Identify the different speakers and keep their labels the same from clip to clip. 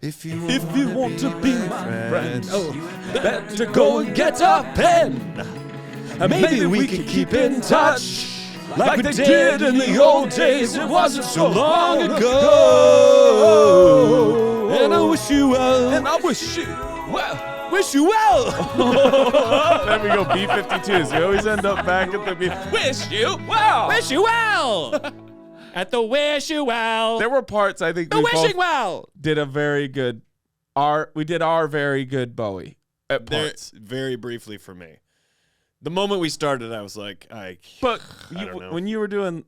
Speaker 1: If you
Speaker 2: want to be my friend, better go and get a pen. Maybe we can keep in touch like we did in the old days. It wasn't so long ago.
Speaker 1: And I wish you well.
Speaker 2: And I wish you well. Wish you well. There we go, B-52s. You always end up back at the B. Wish you well. Wish you well. At the wish you well. There were parts I think we both did a very good. We did our very good Bowie at parts.
Speaker 1: Very briefly for me. The moment we started, I was like, I don't know.
Speaker 2: When you were doing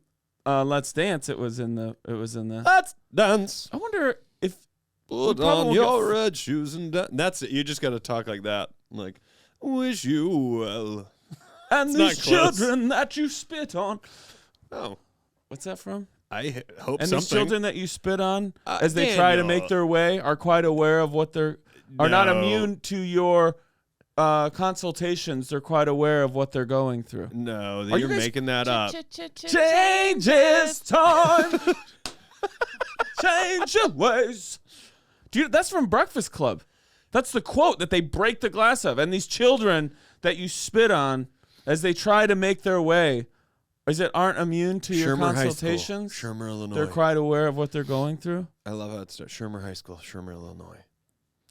Speaker 2: Let's Dance, it was in the.
Speaker 1: Let's dance.
Speaker 2: I wonder if.
Speaker 1: Put on your red shoes and dance. That's it. You just got to talk like that. Like, wish you well.
Speaker 2: And these children that you spit on.
Speaker 1: Oh.
Speaker 2: What's that from?
Speaker 1: I hope
Speaker 2: and
Speaker 1: something.
Speaker 2: And these children that you spit on, as they try to make their way, are quite aware of what are not immune to your consultations. They're quite aware of what they're going through.
Speaker 1: No, you're making that up.
Speaker 2: Change is time. Change your ways. Dude, that's from Breakfast Club. That's the quote that they break the glass of. And these children that you spit on, as they try to make their way, aren't immune to your consultations?
Speaker 1: Shermer, Illinois.
Speaker 2: They're quite aware of what they're going through?
Speaker 1: I love how it starts. Shermer High School, Shermer, Illinois.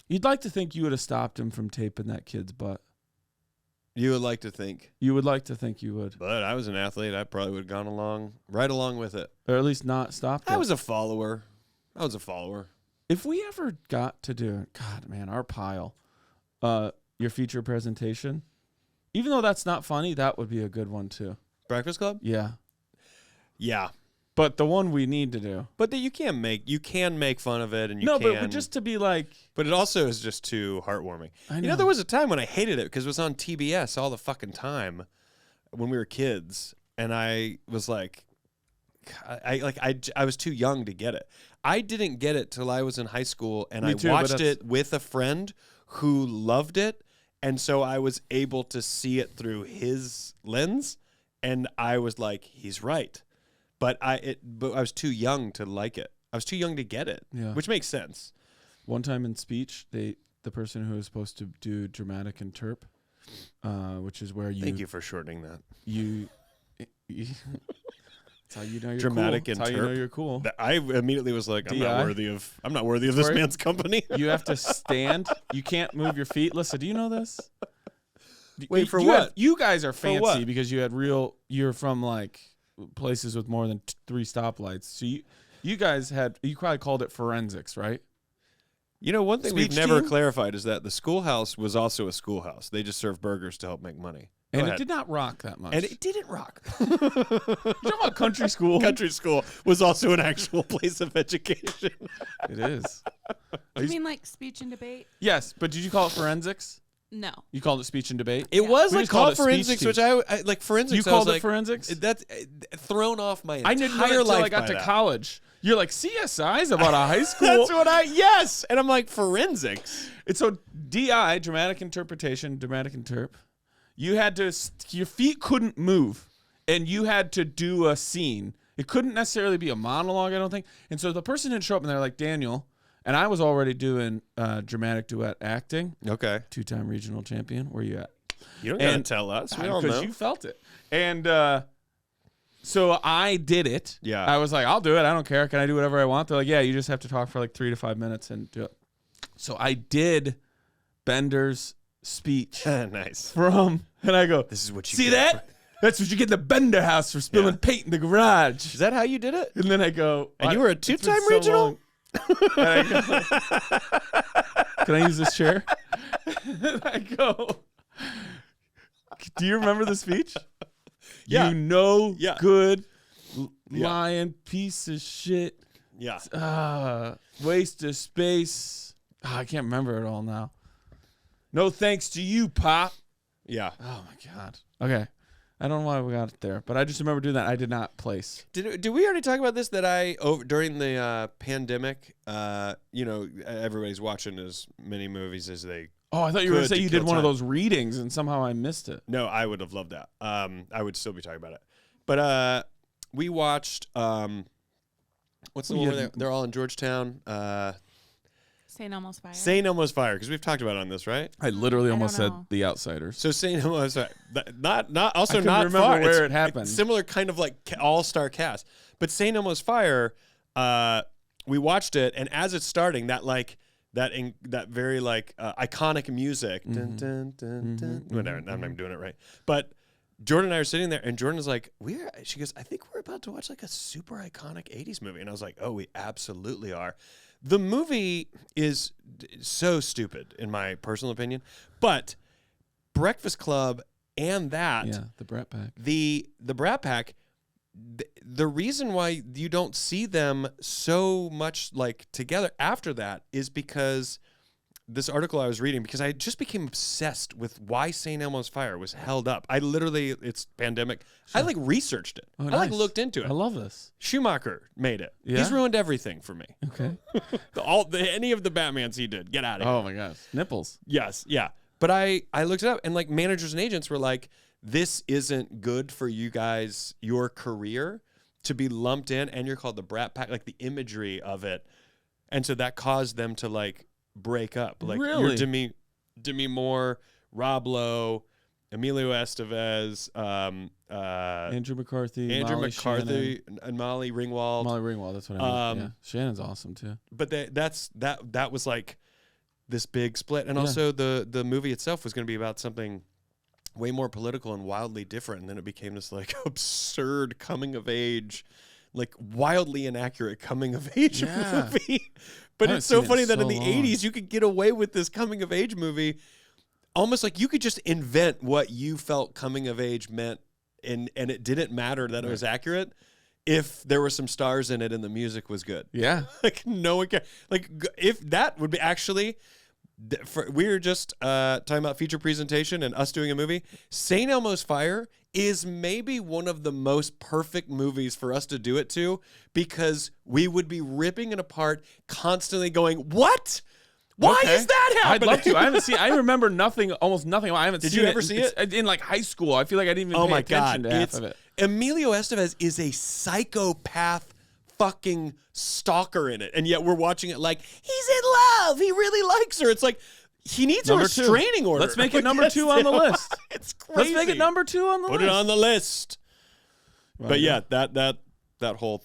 Speaker 2: You'd like to think you would have stopped him from taping that kid's butt.
Speaker 1: You would like to think.
Speaker 2: You would like to think you would.
Speaker 1: But I was an athlete. I probably would have gone right along with it.
Speaker 2: Or at least not stopped it.
Speaker 1: I was a follower.
Speaker 2: If we ever got to do, God, man, our pile, your feature presentation, even though that's not funny, that would be a good one too.
Speaker 1: Breakfast Club?
Speaker 2: Yeah.
Speaker 1: Yeah.
Speaker 2: But the one we need to do.
Speaker 1: But you can make fun of it, and
Speaker 2: but just to be like.
Speaker 1: But it also is just too heartwarming.
Speaker 2: I know.
Speaker 1: There was a time when I hated it because it was on TBS all the fucking time when we were kids, and I was like, I was too young to get it. I didn't get it till I was in high school, and I watched it with a friend who loved it, and so I was able to see it through his lens, and I was like, he's right. But I was too young to like it. I was too young to get it, which makes sense.
Speaker 2: One time in speech, the person who was supposed to do dramatic interp, which is where you.
Speaker 1: Thank you for shortening that.
Speaker 2: That's how you know you're
Speaker 1: dramatic
Speaker 2: cool. That's how you know you're cool.
Speaker 1: I immediately was like, I'm not worthy of this man's company.
Speaker 2: You have to stand. You can't move your feet. Listen, do you know this?
Speaker 1: Wait, for what?
Speaker 2: You guys are fancy because you had you're from like places with more than 3 stoplights. So you guys you probably called it forensics, right?
Speaker 1: You know, one thing we've never clarified is that the schoolhouse was also a schoolhouse. They just served burgers to help make money.
Speaker 2: And it did not rock that much.
Speaker 1: And it didn't rock.
Speaker 2: You're talking about country school?
Speaker 1: Country school was also an actual place of education.
Speaker 2: It is.
Speaker 3: You mean like speech and debate?
Speaker 2: Yes, but did you call it forensics?
Speaker 3: No.
Speaker 2: You called it speech and debate?
Speaker 1: It was like called forensics, which I like forensics.
Speaker 2: You called it forensics?
Speaker 1: That's thrown off my entire life.
Speaker 2: I didn't know until I got to college. You're like, CSI's about a high school.
Speaker 1: That's what yes. And I'm like, forensics.
Speaker 2: It's so DI, dramatic interpretation, dramatic interp. You had to, your feet couldn't move, and you had to do a scene. It couldn't necessarily be a monologue, I don't think. And so the person didn't show up, and they're like, Daniel, and I was already doing dramatic duet acting.
Speaker 1: Okay.
Speaker 2: 2-time regional champion. Where you at?
Speaker 1: You don't got to tell us. We all know.
Speaker 2: Because you felt it. And so I did it.
Speaker 1: Yeah.
Speaker 2: I was like, I'll do it. I don't care. Can I do whatever I want? They're like, yeah, you just have to talk for like 3 to 5 minutes and do it. So I did Bender's speech.
Speaker 1: Nice.
Speaker 2: And I go,
Speaker 1: this is what you
Speaker 2: see that? That's what you get in the Bender house for spilling paint in the garage.
Speaker 1: Is that how you did it?
Speaker 2: And then I go,
Speaker 1: and you were a 2-time regional?
Speaker 2: I go, can I use this chair? And I go, do you remember the speech?
Speaker 1: Yeah.
Speaker 2: Good lying piece of shit.
Speaker 1: Yeah.
Speaker 2: Waste of space. I can't remember it all now. No thanks to you, Pop.
Speaker 1: Yeah.
Speaker 2: Oh, my God. Okay. I don't know why we got it there, but I just remember doing that. I did not place.
Speaker 1: Did we already talk about this? That during the pandemic, everybody's watching as many movies as they.
Speaker 2: Oh, I thought you were going to say you did one of those readings, and somehow I missed it.
Speaker 1: No, I would have loved that. I would still be talking about it. But we watched. What's the one where they're all in Georgetown?
Speaker 3: St. Elmo's Fire.
Speaker 1: St. Elmo's Fire, because we've talked about it on this, right?
Speaker 2: I literally
Speaker 3: I
Speaker 2: almost
Speaker 3: don't
Speaker 2: said
Speaker 3: know.
Speaker 2: The Outsiders.
Speaker 1: So St. Elmo's Fire, not
Speaker 2: I couldn't
Speaker 1: not
Speaker 2: remember
Speaker 1: far.
Speaker 2: where
Speaker 1: It's
Speaker 2: it happened.
Speaker 1: Similar kind of like all-star cast. But St. Elmo's Fire, we watched it, and as it's starting, that very like iconic music. Dun, dun, dun, dun. Whatever, I'm not even doing it right. But Jordan and I are sitting there, and Jordan is like, she goes, I think we're about to watch like a super iconic 80s movie. And I was like, oh, we absolutely are. The movie is so stupid, in my personal opinion. But Breakfast Club and that,
Speaker 2: the Brat Pack.
Speaker 1: the Brat Pack, the reason why you don't see them so much like together after that is because this article I was reading, because I just became obsessed with why St. Elmo's Fire was held up. I literally, it's pandemic. Sure. I like researched it.
Speaker 2: Oh,
Speaker 1: I like
Speaker 2: nice.
Speaker 1: looked into it.
Speaker 2: I love this.
Speaker 1: Schumacher made it.
Speaker 2: Yeah?
Speaker 1: He's ruined everything for me.
Speaker 2: Okay.
Speaker 1: Any of the Batmans he did. Get out of here.
Speaker 2: Oh my gosh. Nipples.
Speaker 1: Yes, yeah. But I looked it up, and like managers and agents were like, this isn't good for you guys, your career, to be lumped in, and you're called the Brat Pack, like the imagery of it. And so that caused them to like break up. Like
Speaker 2: Really?
Speaker 1: you're Demi Moore, Rob Lowe, Emilio Estevez,
Speaker 2: Andrew McCarthy.
Speaker 1: Andrew
Speaker 2: Molly
Speaker 1: McCarthy,
Speaker 2: Shannon.
Speaker 1: and Molly Ringwald.
Speaker 2: Molly Ringwald. That's what I mean. Yeah. Shannon's awesome too.
Speaker 1: But that was like this big split, and
Speaker 2: Yeah.
Speaker 1: also the movie itself was going to be about something way more political and wildly different, and then it became this like absurd coming of age, like wildly inaccurate coming of age
Speaker 2: Yeah.
Speaker 1: movie. But
Speaker 2: I
Speaker 1: it's so
Speaker 2: haven't seen
Speaker 1: funny
Speaker 2: it
Speaker 1: that in
Speaker 2: so
Speaker 1: the
Speaker 2: long.
Speaker 1: 80s you could get away with this coming of age movie, almost like you could just invent what you felt coming of age meant, and it didn't matter that it was accurate if there were some stars in it and the music was good.
Speaker 2: Yeah.
Speaker 1: Like no one cares. Like if that would be actually, we were just talking about feature presentation and us doing a movie. St. Elmo's Fire is maybe one of the most perfect movies for us to do it to, because we would be ripping it apart, constantly going, "What? Why
Speaker 2: Okay.
Speaker 1: is that happening?"
Speaker 2: I'd love to. I haven't seen. I remember nothing, almost nothing. I haven't
Speaker 1: Did
Speaker 2: seen
Speaker 1: you
Speaker 2: it.
Speaker 1: ever see
Speaker 2: It's in like high school. I feel like I didn't even
Speaker 1: Oh
Speaker 2: pay
Speaker 1: my
Speaker 2: attention
Speaker 1: God!
Speaker 2: to half of it.
Speaker 1: Emilio Estevez is a psychopath fucking stalker in it, and yet we're watching it like he's in love. He really likes her. It's like he needs
Speaker 2: Number
Speaker 1: a
Speaker 2: two.
Speaker 1: restraining order.
Speaker 2: Let's make it number 2 on the list.
Speaker 1: It's crazy.
Speaker 2: Let's make it number 2 on the list.
Speaker 1: Put it on the list.
Speaker 2: Right.
Speaker 1: But yeah, that whole,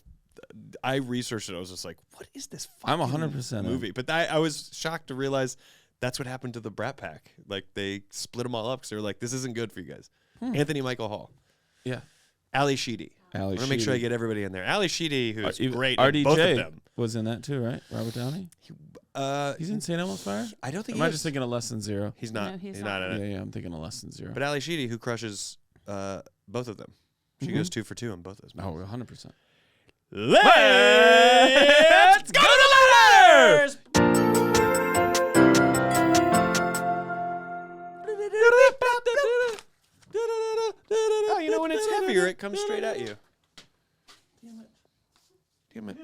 Speaker 1: I researched it. I was just like, what is this
Speaker 2: I'm
Speaker 1: fucking
Speaker 2: 100% in.
Speaker 1: movie? But I was shocked to realize that's what happened to the Brat Pack. Like they split them all up because they were like, this isn't good for you guys. Anthony Michael Hall,
Speaker 2: Yeah.
Speaker 1: Ali Sheedy. I
Speaker 2: Ali
Speaker 1: want to make sure I
Speaker 2: Sheedy.
Speaker 1: get everybody in there. Ali Sheedy, who's
Speaker 2: Even
Speaker 1: great in both of them.
Speaker 2: was in that too, right? Robert Downey. He's in St. Elmo's Fire.
Speaker 1: I don't think
Speaker 2: Am I just thinking of Less Than Zero?
Speaker 1: he's not.
Speaker 3: No,
Speaker 1: he's
Speaker 3: he's
Speaker 1: not
Speaker 3: not.
Speaker 1: in it.
Speaker 2: Yeah, I'm thinking of Less Than Zero.
Speaker 1: But Ali Sheedy, who crushes both of them. She goes 2 for 2 on both those.
Speaker 2: Oh, 100%.
Speaker 1: Let's go to the letters! Oh, you know, when it's heavier, it comes straight at you. Damn it.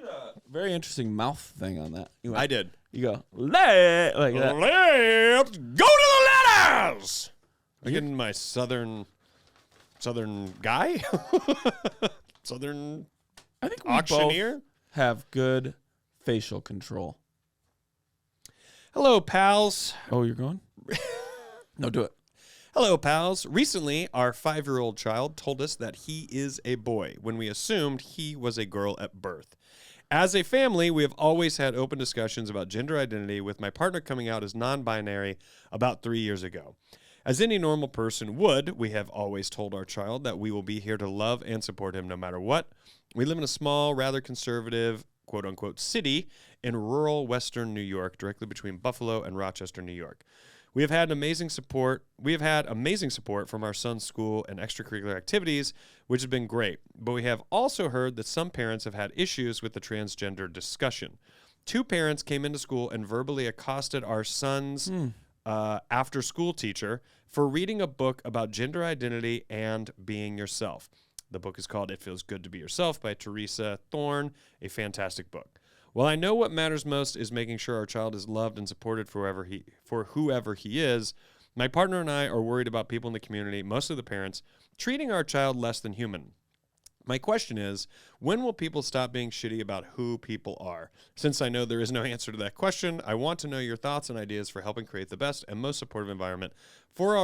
Speaker 2: Very interesting mouth thing on that.
Speaker 1: I did.
Speaker 2: You go like that.
Speaker 1: Let's go to the letters! Are you getting my southern guy? Southern
Speaker 2: I think we
Speaker 1: auctioneer?
Speaker 2: both have good facial control.
Speaker 1: Hello, pals.
Speaker 2: Oh, you're going? No, do it.
Speaker 1: Hello, pals. Recently, our 5-year-old child told us that he is a boy when we assumed he was a girl at birth. As a family, we have always had open discussions about gender identity, with my partner coming out as non-binary about 3 years ago. As any normal person would, we have always told our child that we will be here to love and support him no matter what. We live in a small, rather conservative, quote-unquote, city in rural western New York, directly between Buffalo and Rochester, New York. We have had amazing support from our son's school and extracurricular activities, which has been great. But we have also heard that some parents have had issues with the transgender discussion. 2 parents came into school and verbally accosted our son's after-school teacher for reading a book about gender identity and being yourself. The book is called It Feels Good to Be Yourself by Teresa Thorne, a fantastic book. While I know what matters most is making sure our child is loved and supported for whoever he is, my partner and I are worried about people in the community, mostly the parents, treating our child less than human. My question is, when will people stop being shitty about who people are? Since I know there is no answer to that question, I want to know your thoughts and ideas for helping create the best and most supportive environment for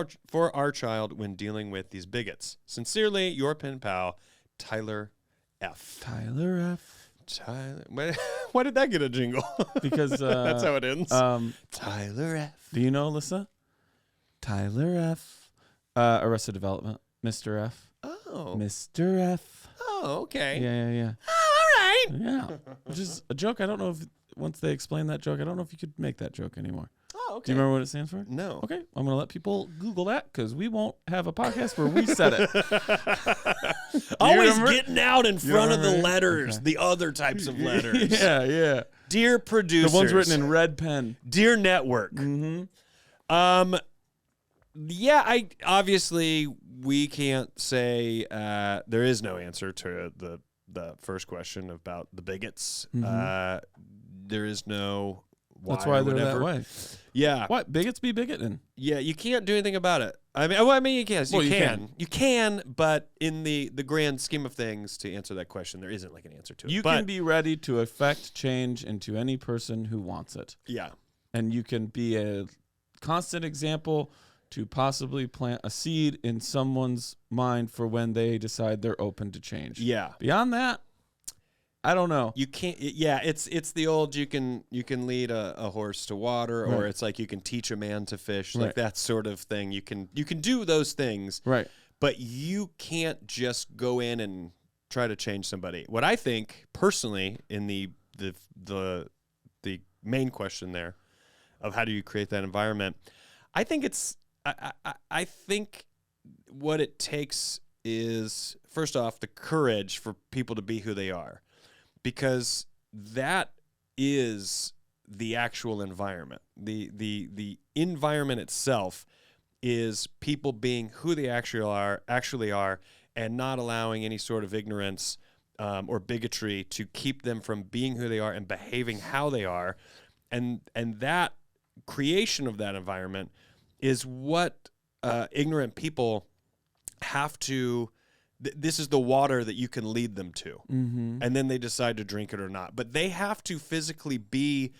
Speaker 1: our child when dealing with these bigots. Sincerely, your pen pal, Tyler F.
Speaker 2: Tyler F.
Speaker 1: Tyler, why did that get a jingle?
Speaker 2: Because
Speaker 1: that's how it ends. Tyler F.
Speaker 2: Do you know Alyssa? Tyler F. Arrested Development. Mr. F.
Speaker 1: Oh.
Speaker 2: Mr. F.
Speaker 1: Oh, okay.
Speaker 2: Yeah.
Speaker 1: Oh, all right.
Speaker 2: Yeah. Which is a joke. I don't know if once they explain that joke, I don't know if you could make that joke anymore.
Speaker 1: Oh, okay.
Speaker 2: Do you remember what it stands for?
Speaker 1: No.
Speaker 2: Okay. I'm going to let people Google that because we won't have a podcast where we said it.
Speaker 1: Always
Speaker 2: remember?
Speaker 1: getting out in front of the
Speaker 2: remember?
Speaker 1: letters,
Speaker 2: Okay.
Speaker 1: the other types of letters.
Speaker 2: Yeah.
Speaker 1: Dear producers.
Speaker 2: The ones written in red pen.
Speaker 1: Dear network.
Speaker 2: Mm-hmm.
Speaker 1: Yeah, obviously we can't say there is no answer to the first question about the bigots.
Speaker 2: Mm-hmm.
Speaker 1: There is no why.
Speaker 2: That's why
Speaker 1: or
Speaker 2: they're
Speaker 1: whatever.
Speaker 2: that way.
Speaker 1: Yeah.
Speaker 2: What? Bigots be bigoting.
Speaker 1: Yeah, you can't do anything about it. I mean, you can.
Speaker 2: Well,
Speaker 1: You can, but in the grand scheme of things, to answer that question, there isn't like an answer to it.
Speaker 2: You can be ready to affect change into any person who wants it.
Speaker 1: Yeah.
Speaker 2: And you can be a constant example to possibly plant a seed in someone's mind for when they decide they're open to change.
Speaker 1: Yeah.
Speaker 2: Beyond that, I don't know.
Speaker 1: You can't. Yeah, it's the old you can lead a horse to water, or
Speaker 2: Right.
Speaker 1: it's like you can teach a man to fish,
Speaker 2: Right.
Speaker 1: like that sort of thing. You can do those things,
Speaker 2: Right.
Speaker 1: but you can't just go in and try to change somebody. What I think personally in the main question there of how do you create that environment, I think it's I think what it takes is, first off, the courage for people to be who they are, because that is the actual environment. The environment itself is people being who they actually are, and not allowing any sort of ignorance or bigotry to keep them from being who they are and behaving how they are, and that creation of that environment is what ignorant people have to. This is the water that you can lead them to,
Speaker 2: Mm-hmm.
Speaker 1: and then they decide to drink it or not. But they have to physically be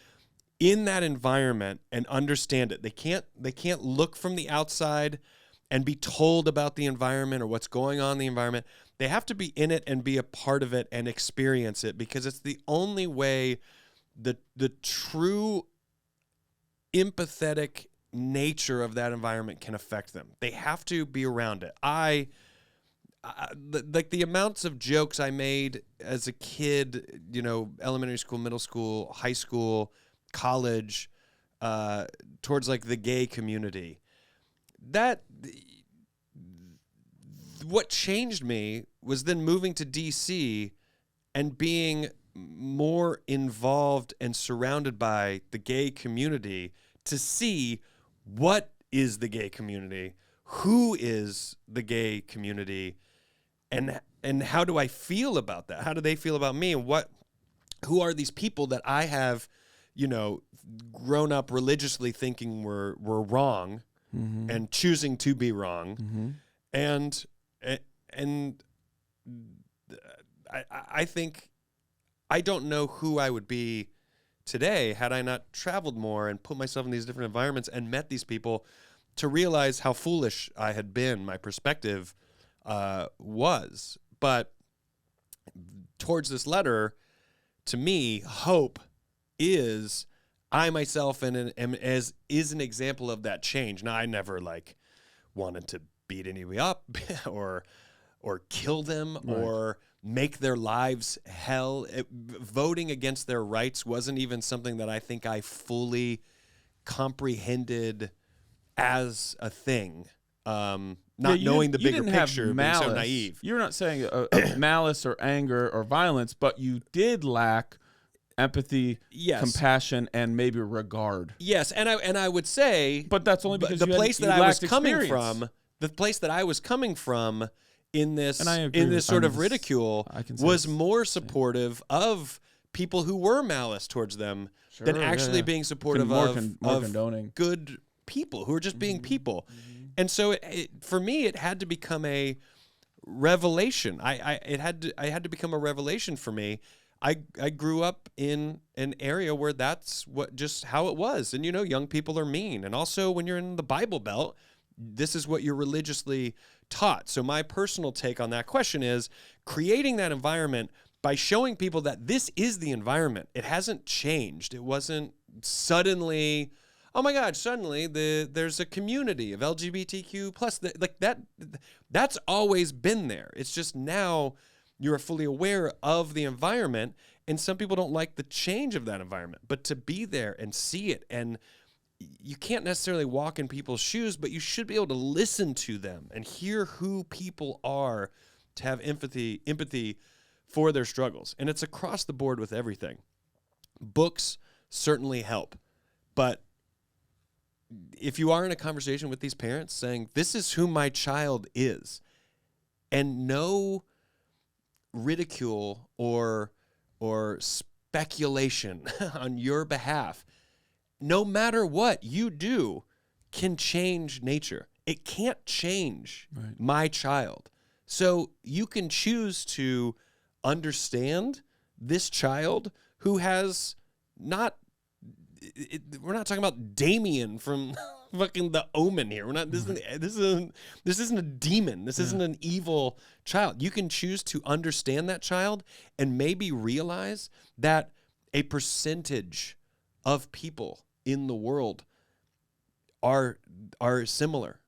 Speaker 1: in that environment and understand it. They can't look from the outside and be told about the environment or what's going on in the environment. They have to be in it and be a part of it and experience it, because it's the only way the true empathetic nature of that environment can affect them. They have to be around it. Like the amounts of jokes I made as a kid, elementary school, middle school, high school, college, towards like the gay community. What changed me was then moving to DC and being more involved and surrounded by the gay community to see what is the gay community, who is the gay community, and how do I feel about that? How do they feel about me? And who are these people that I have, grown up religiously thinking were wrong,
Speaker 2: Mm-hmm.
Speaker 1: and choosing to be wrong.
Speaker 2: Mm-hmm.
Speaker 1: And I think I don't know who I would be today had I not traveled more and put myself in these different environments and met these people, to realize how foolish I had been. My perspective was. But towards this letter, to me, hope is I myself am as is an example of that change. Now, I never wanted to beat anybody up or kill them,
Speaker 2: Right.
Speaker 1: or make their lives hell. Voting against their rights wasn't even something that I think I fully comprehended as a thing. Not knowing the bigger picture, being so naive.
Speaker 2: You're not saying malice or anger or violence, but you did lack empathy,
Speaker 1: Yes.
Speaker 2: compassion, and maybe regard.
Speaker 1: Yes, and I would say,
Speaker 2: But that's only because
Speaker 1: the
Speaker 2: you
Speaker 1: place
Speaker 2: you
Speaker 1: that I was
Speaker 2: lacked
Speaker 1: coming
Speaker 2: experience.
Speaker 1: from, the place that I was coming from in this
Speaker 2: And I agree
Speaker 1: in this
Speaker 2: with-
Speaker 1: sort
Speaker 2: I'm
Speaker 1: of
Speaker 2: just-
Speaker 1: ridicule
Speaker 2: I can say
Speaker 1: was
Speaker 2: it's
Speaker 1: more supportive of people who were malice towards them than
Speaker 2: Sure, yeah,
Speaker 1: actually
Speaker 2: yeah.
Speaker 1: being supportive
Speaker 2: More
Speaker 1: of
Speaker 2: condoning.
Speaker 1: good people who are just being people. And so for me, it had to become a revelation. I had to become a revelation for me. I grew up in an area where that's just how it was. And, young people are mean. And also when you're in the Bible Belt, this is what you're religiously taught. So my personal take on that question is creating that environment by showing people that this is the environment. It hasn't changed. It wasn't suddenly, oh my God, suddenly there's a community of LGBTQ plus that's always been there. It's just now you're fully aware of the environment, and some people don't like the change of that environment. But to be there and see it, and you can't necessarily walk in people's shoes, but you should be able to listen to them and hear who people are, to have empathy for their struggles. And it's across the board with everything. Books certainly help. But if you are in a conversation with these parents saying, this is who my child is, and no ridicule or speculation on your behalf, no matter what you do, can change nature. It can't change my child. So you can choose to understand this child who has not, we're not talking about Damien from fucking The Omen here. We're not, this isn't a demon. This isn't an evil child. You can choose to understand that child and maybe realize that a percentage of people in the world are similar,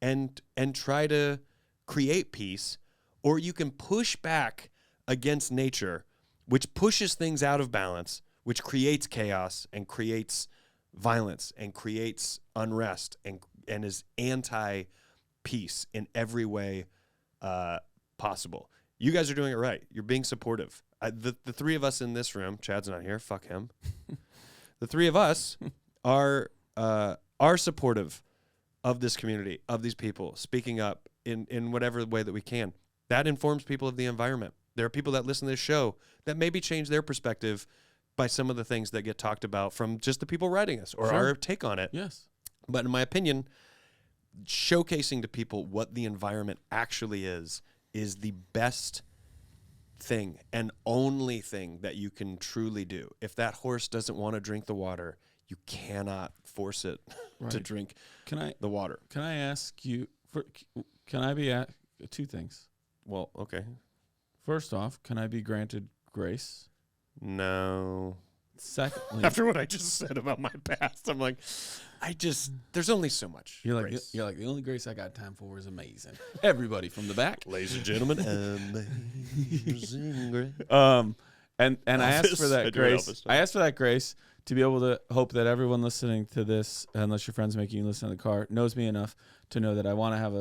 Speaker 1: and try to create peace. Or you can push back against nature, which pushes things out of balance, which creates chaos and creates violence and creates unrest and is anti-peace in every way possible. You guys are doing it right. You're being supportive. The three of us in this room, Chad's not here, fuck him. The three of us are supportive of this community, of these people, speaking up in whatever way that we can. That informs people of the environment. There are people that listen to this show that maybe change their perspective by some of the things that get talked about from just the people writing us or our take on it.
Speaker 2: Yes.
Speaker 1: But in my opinion, showcasing to people what the environment actually is the best thing and only thing that you can truly do. If that horse doesn't want to drink the water, you cannot force it to drink the water.
Speaker 2: Can I ask you, can I be at two things?
Speaker 1: Well, okay.
Speaker 2: First off, can I be granted grace?
Speaker 1: No.
Speaker 2: Secondly,
Speaker 1: after what I just said about my past, I'm like, there's only so much.
Speaker 2: You're like, the only grace I got time for is amazing. Everybody from the back,
Speaker 1: ladies and gentlemen, amazing grace.
Speaker 2: And I asked for that grace. I asked for that grace to be able to hope that everyone listening to this, unless your friends making you listen in the car, knows me enough to know that I want to have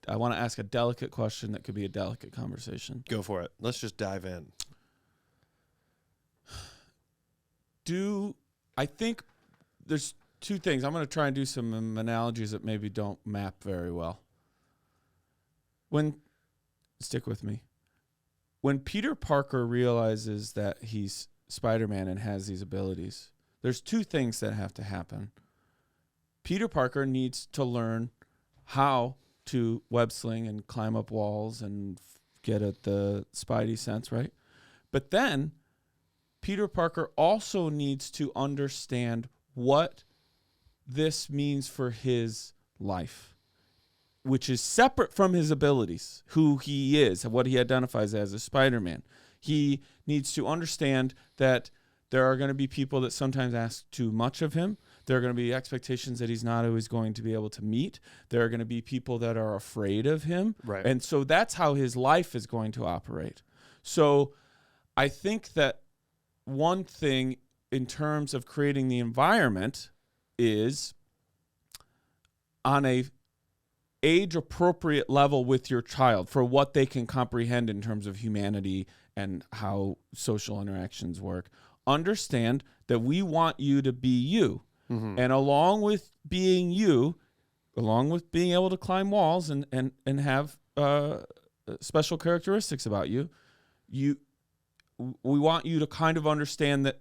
Speaker 2: I want to ask a delicate question that could be a delicate conversation.
Speaker 1: Go for it. Let's just dive in.
Speaker 2: I think there's two things. I'm going to try and do some analogies that maybe don't map very well. Stick with me. When Peter Parker realizes that he's Spider-Man and has these abilities, there's two things that have to happen. Peter Parker needs to learn how to web sling and climb up walls and get at the Spidey sense, right? But then Peter Parker also needs to understand what this means for his life, which is separate from his abilities, who he is, what he identifies as a Spider-Man. He needs to understand that there are going to be people that sometimes ask too much of him. There are going to be expectations that he's not always going to be able to meet. There are going to be people that are afraid of him.
Speaker 1: Right.
Speaker 2: And so that's how his life is going to operate. So I think that one thing in terms of creating the environment is on a age-appropriate level with your child for what they can comprehend in terms of humanity and how social interactions work. Understand that we want you to be you. Mm-hmm. And along with being you, along with being able to climb walls and have special characteristics about you, we want you to kind of understand that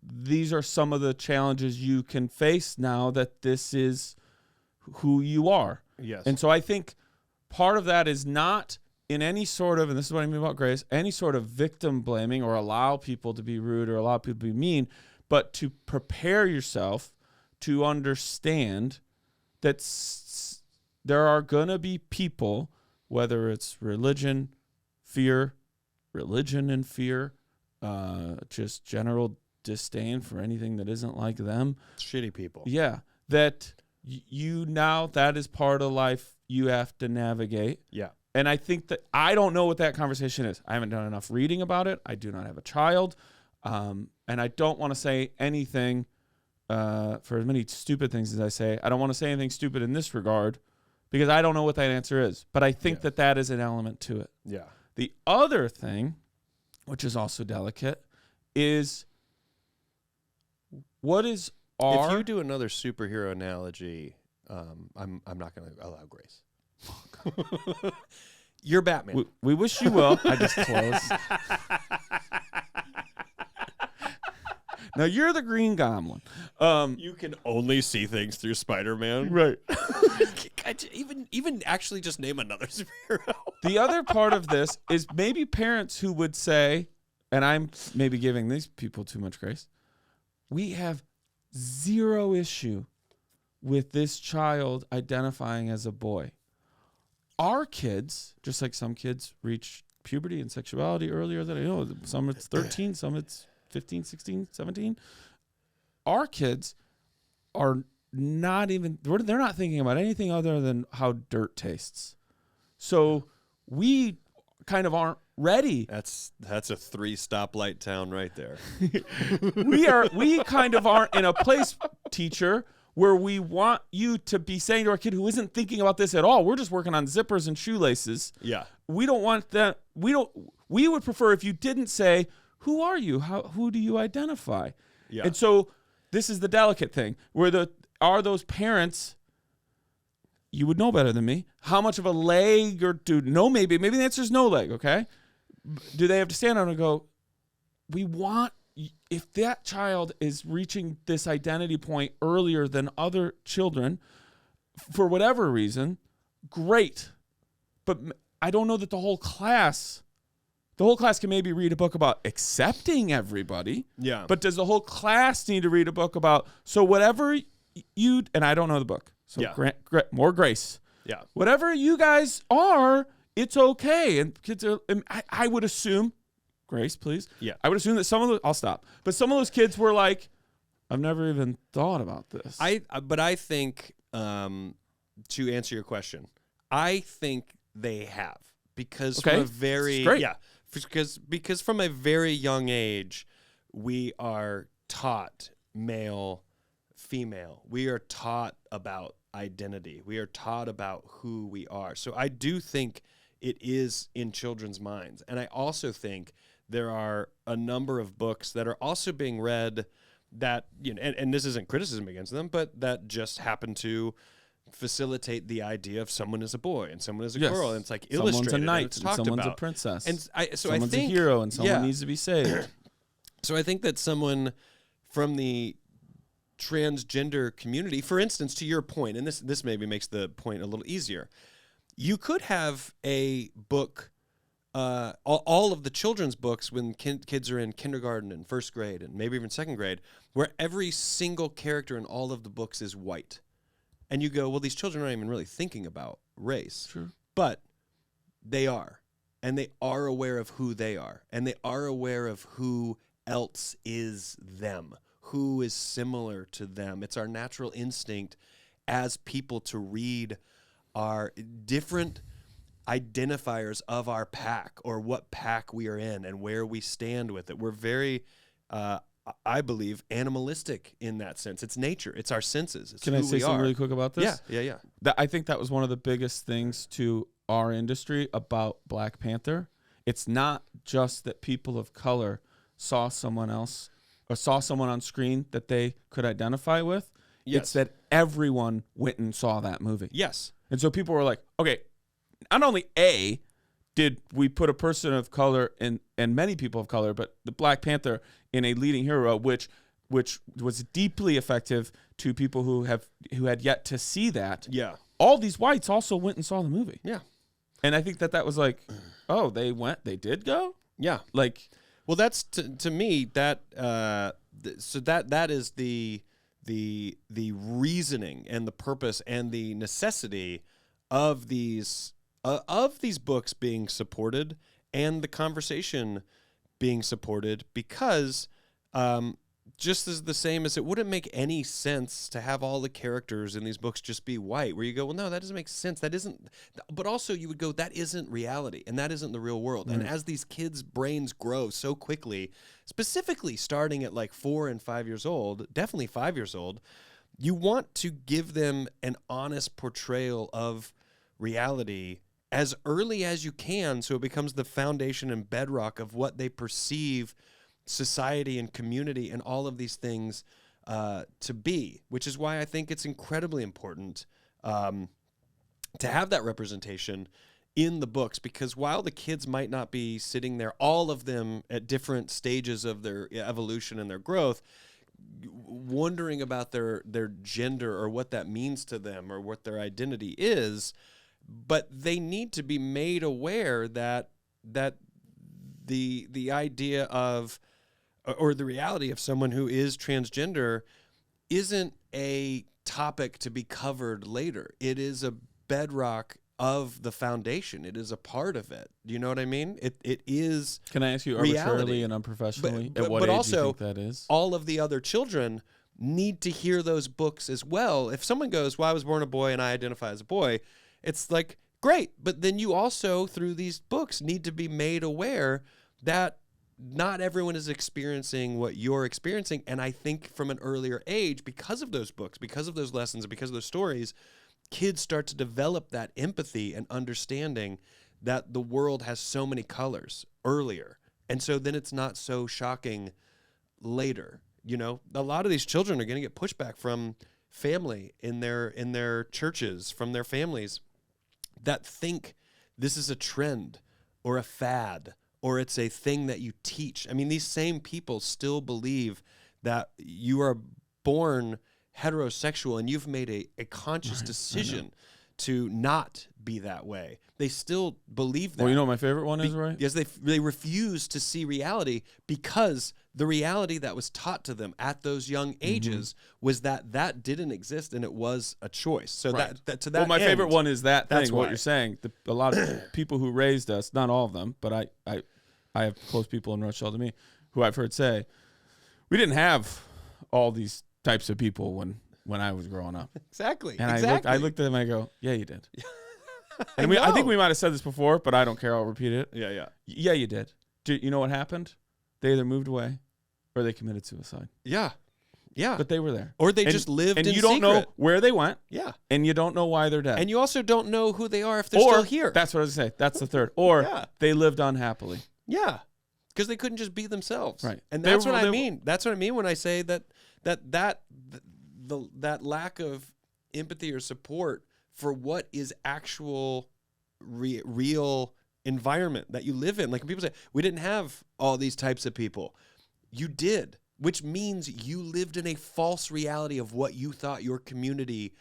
Speaker 2: these are some of the challenges you can face now that this is who you are.
Speaker 1: Yes.
Speaker 2: And so I think part of that is not in any sort of, and this is what I mean about grace, any sort of victim blaming or allow people to be rude or allow people to be mean, but to prepare yourself to understand that there are going to be people, whether it's religion and fear, just general disdain for anything that isn't like them.
Speaker 1: Shitty people.
Speaker 2: Yeah. That that is part of life you have to navigate.
Speaker 1: Yeah.
Speaker 2: And I think that I don't know what that conversation is. I haven't done enough reading about it. I do not have a child. And I don't want to say anything for as many stupid things as I say. I don't want to say anything stupid in this regard because I don't know what that answer is. But I think that is an element to it.
Speaker 1: Yeah.
Speaker 2: The other thing, which is also delicate, is what is our...
Speaker 1: If you do another superhero analogy, I'm not going to allow grace. You're Batman.
Speaker 2: We wish you well. I just close. Now you're the Green Goblin.
Speaker 1: You can only see things through Spider-Man.
Speaker 2: Right.
Speaker 1: even actually just name another superhero.
Speaker 2: The other part of this is maybe parents who would say, and I'm maybe giving these people too much grace, we have zero issue with this child identifying as a boy. Our kids, just like some kids reach puberty and sexuality earlier than I know, some it's 13, some it's 15, 16, 17. Our kids are not even, they're not thinking about anything other than how dirt tastes. So we kind of aren't ready.
Speaker 1: That's a 3 stoplight town right there.
Speaker 2: We kind of aren't in a place, teacher, where we want you to be saying to our kid who isn't thinking about this at all, we're just working on zippers and shoelaces.
Speaker 1: Yeah.
Speaker 2: We don't want that. We would prefer if you didn't say, who are you? Who do you identify?
Speaker 1: Yeah.
Speaker 2: And so this is the delicate thing where are those parents, you would know better than me, how much of a leg maybe the answer is no leg. Okay. Do they have to stand on and go, if that child is reaching this identity point earlier than other children, for whatever reason, great. But I don't know that the whole class can maybe read a book about accepting everybody.
Speaker 1: Yeah.
Speaker 2: But does the whole class need to read a book about, so whatever and I don't know the book, so more grace.
Speaker 1: Yeah.
Speaker 2: Whatever you guys are, it's okay. And kids I would assume, grace, please.
Speaker 1: Yeah.
Speaker 2: I would assume that I'll stop. But some of those kids were like, I've never even thought about this.
Speaker 1: But I think, to answer your question, I think they have because from a very because from a very young age, we are taught male, female. We are taught about identity. We are taught about who we are. So I do think it is in children's minds, and I also think there are a number of books that are also being read that, and this isn't criticism against them, but that just happen to facilitate the idea of someone is a boy and someone is a girl, and it's like illustrated.
Speaker 2: Someone's a knight
Speaker 1: and
Speaker 2: and someone's
Speaker 1: about.
Speaker 2: A princess.
Speaker 1: And
Speaker 2: someone's
Speaker 1: I think,
Speaker 2: a hero and someone needs to be saved.
Speaker 1: So I think that someone from the transgender community, for instance, to your point, and this maybe makes the point a little easier, you could have a book, all of the children's books when kids are in kindergarten and first grade and maybe even second grade, where every single character in all of the books is white. And you go, well, these children aren't even really thinking about race.
Speaker 2: Sure.
Speaker 1: But they are. And they are aware of who they are. And they are aware of who else is them, who is similar to them. It's our natural instinct as people to read our different identifiers of our pack or what pack we are in and where we stand with it. We're very, I believe, animalistic in that sense. It's nature. It's our senses. It's
Speaker 2: Can I say something really quick about this?
Speaker 1: Yeah.
Speaker 2: I think that was one of the biggest things to our industry about Black Panther. It's not just that people of color saw someone else or saw someone on screen that they could identify with.
Speaker 1: Yes.
Speaker 2: It's that everyone went and saw that movie.
Speaker 1: Yes.
Speaker 2: And so people were like, okay, not only did we put a person of color and many people of color, but the Black Panther in a leading hero, which was deeply effective to people who had yet to see that.
Speaker 1: Yeah.
Speaker 2: All these whites also went and saw the movie.
Speaker 1: Yeah.
Speaker 2: And I think that was like, oh, they did go?
Speaker 1: Yeah.
Speaker 2: Like,
Speaker 1: Well, that's to me that so that is the reasoning and the purpose and the necessity of these books being supported and the conversation being supported, because just as the same as it wouldn't make any sense to have all the characters in these books just be white, where you go, well, no, that doesn't make sense. That isn't, but also you would go, that isn't reality, and that isn't the real world. And as these kids' brains grow so quickly, specifically starting at like 4 and 5 years old, definitely 5 years old, you want to give them an honest portrayal of reality as early as you can, so it becomes the foundation and bedrock of what they perceive society and community and all of these things to be, which is why I think it's incredibly important to have that representation in the books, because while the kids might not be sitting there, all of them at different stages of their evolution and their growth, wondering about their gender or what that means to them or what their identity is, but they need to be made aware that the idea of, or the reality of someone who is transgender isn't a topic to be covered later. It is a bedrock of the foundation. It is a part of it. Do you know what I mean? It is.
Speaker 2: Can I ask you arbitrarily and unprofessionally at what age
Speaker 1: also,
Speaker 2: you think that is?
Speaker 1: All of the other children need to hear those books as well. If someone goes, well, I was born a boy and I identify as a boy, it's like, great. But then you also, through these books, need to be made aware that not everyone is experiencing what you're experiencing. And I think from an earlier age, because of those books, because of those lessons, and because of those stories, kids start to develop that empathy and understanding that the world has so many colors earlier. And so then it's not so shocking later. You know, a lot of these children are going to get pushback from family in their churches, from their families that think this is a trend or a fad, or it's a thing that you teach. I mean, these same people still believe that you are born heterosexual and you've made a conscious decision to not be that way. They still believe that.
Speaker 2: Well, you know what my favorite one is, right?
Speaker 1: Yes, they refuse to see reality because the reality that was taught to them at those young ages was that didn't exist and it was a choice. So that to that
Speaker 2: well, my
Speaker 1: end,
Speaker 2: favorite one is that
Speaker 1: that's
Speaker 2: thing, what
Speaker 1: why.
Speaker 2: you're saying. A lot of people who raised us, not all of them, but I have close people in Rochelle to me who I've heard say, we didn't have all these types of people when I was growing up.
Speaker 1: Exactly.
Speaker 2: And
Speaker 1: exactly.
Speaker 2: I looked at them and I go, yeah, you did. And I think we might have said this before, but I don't care. I'll repeat it.
Speaker 1: Yeah.
Speaker 2: Yeah, you did. You know what happened? They either moved away or they committed suicide.
Speaker 1: Yeah.
Speaker 2: But they were there.
Speaker 1: Or they just lived in
Speaker 2: and you don't know
Speaker 1: secret.
Speaker 2: where they went.
Speaker 1: Yeah.
Speaker 2: And you don't know why they're dead.
Speaker 1: And you also don't know who they are if they're still here.
Speaker 2: That's what I was going to say. That's the third. Or they lived unhappily.
Speaker 1: Yeah. Because they couldn't just be themselves.
Speaker 2: Right.
Speaker 1: And that's what I mean. That's what I mean when I say that lack of empathy or support for what is actual real environment that you live in. Like when people say, we didn't have all these types of people. You did, which means you lived in a false reality of what you thought your community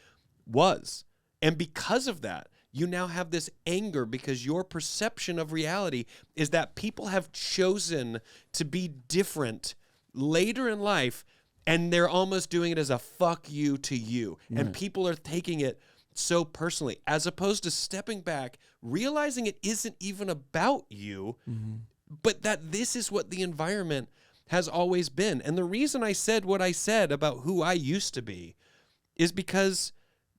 Speaker 1: was. And because of that, you now have this anger because your perception of reality is that people have chosen to be different later in life, and they're almost doing it as a fuck you to you. Right. And people are taking it so personally, as opposed to stepping back, realizing it isn't even about you, but that this is what the environment has always been. And the reason I said what I said about who I used to be is because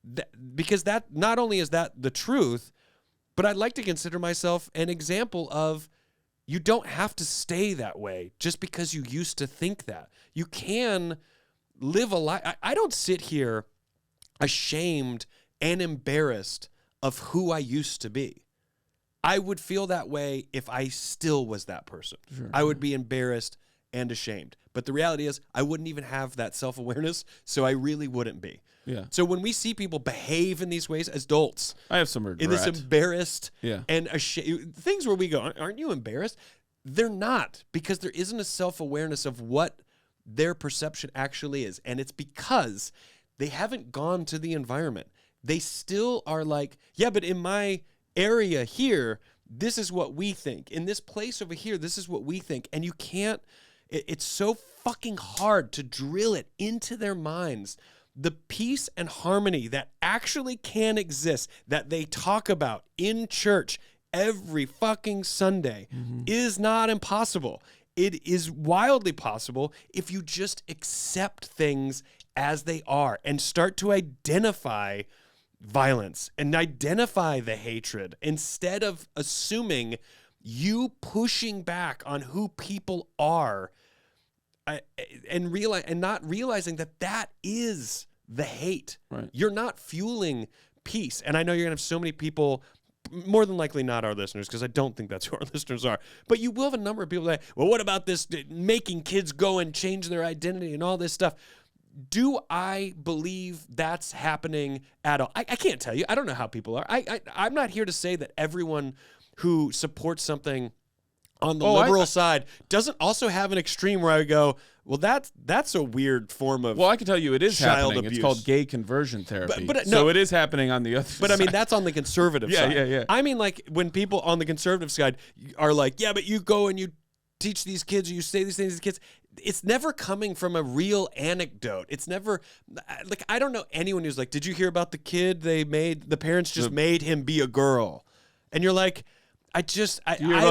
Speaker 1: that not only is that the truth, but I'd like to consider myself an example of you don't have to stay that way just because you used to think that. You can live a life. I don't sit here ashamed and embarrassed of who I used to be. I would feel that way if I still was that person. Sure. I would be embarrassed and ashamed. But the reality is I wouldn't even have that self-awareness, so I really wouldn't be.
Speaker 2: Yeah.
Speaker 1: So when we see people behave in these ways as adults,
Speaker 2: I have some regret.
Speaker 1: in this embarrassed
Speaker 2: Yeah.
Speaker 1: and ashamed, things where we go, aren't you embarrassed? They're not, because there isn't a self-awareness of what their perception actually is. And it's because they haven't gone to the environment. They still are like, yeah, but in my area here, this is what we think. In this place over here, this is what we think. And you can't, it's so fucking hard to drill it into their minds. The peace and harmony that actually can exist, that they talk about in church every fucking Sunday, is not impossible. It is wildly possible if you just accept things as they are and start to identify violence and identify the hatred instead of assuming you pushing back on who people are and not realizing that is the hate.
Speaker 2: Right.
Speaker 1: You're not fueling peace. And I know you're gonna have so many people, more than likely not our listeners, because I don't think that's who our listeners are, but you will have a number of people that, well, what about this making kids go and change their identity and all this stuff? Do I believe that's happening at all? I can't tell you. I don't know how people are. I'm not here to say that everyone who supports something on the liberal side doesn't also have an extreme where I go, well, that's a weird form of
Speaker 2: Well, I can tell you it is
Speaker 1: child
Speaker 2: happening.
Speaker 1: abuse.
Speaker 2: It's called gay conversion therapy.
Speaker 1: But
Speaker 2: so it is happening on the other side.
Speaker 1: But I mean, that's on the conservative side.
Speaker 2: Yeah.
Speaker 1: I mean, like when people on the conservative side are like, yeah, but you go and you teach these kids, or you say these things to kids. It's never coming from a real anecdote. It's never like, I don't know anyone who's like, did you hear about the kid the parents just made him be a girl? And you're like, I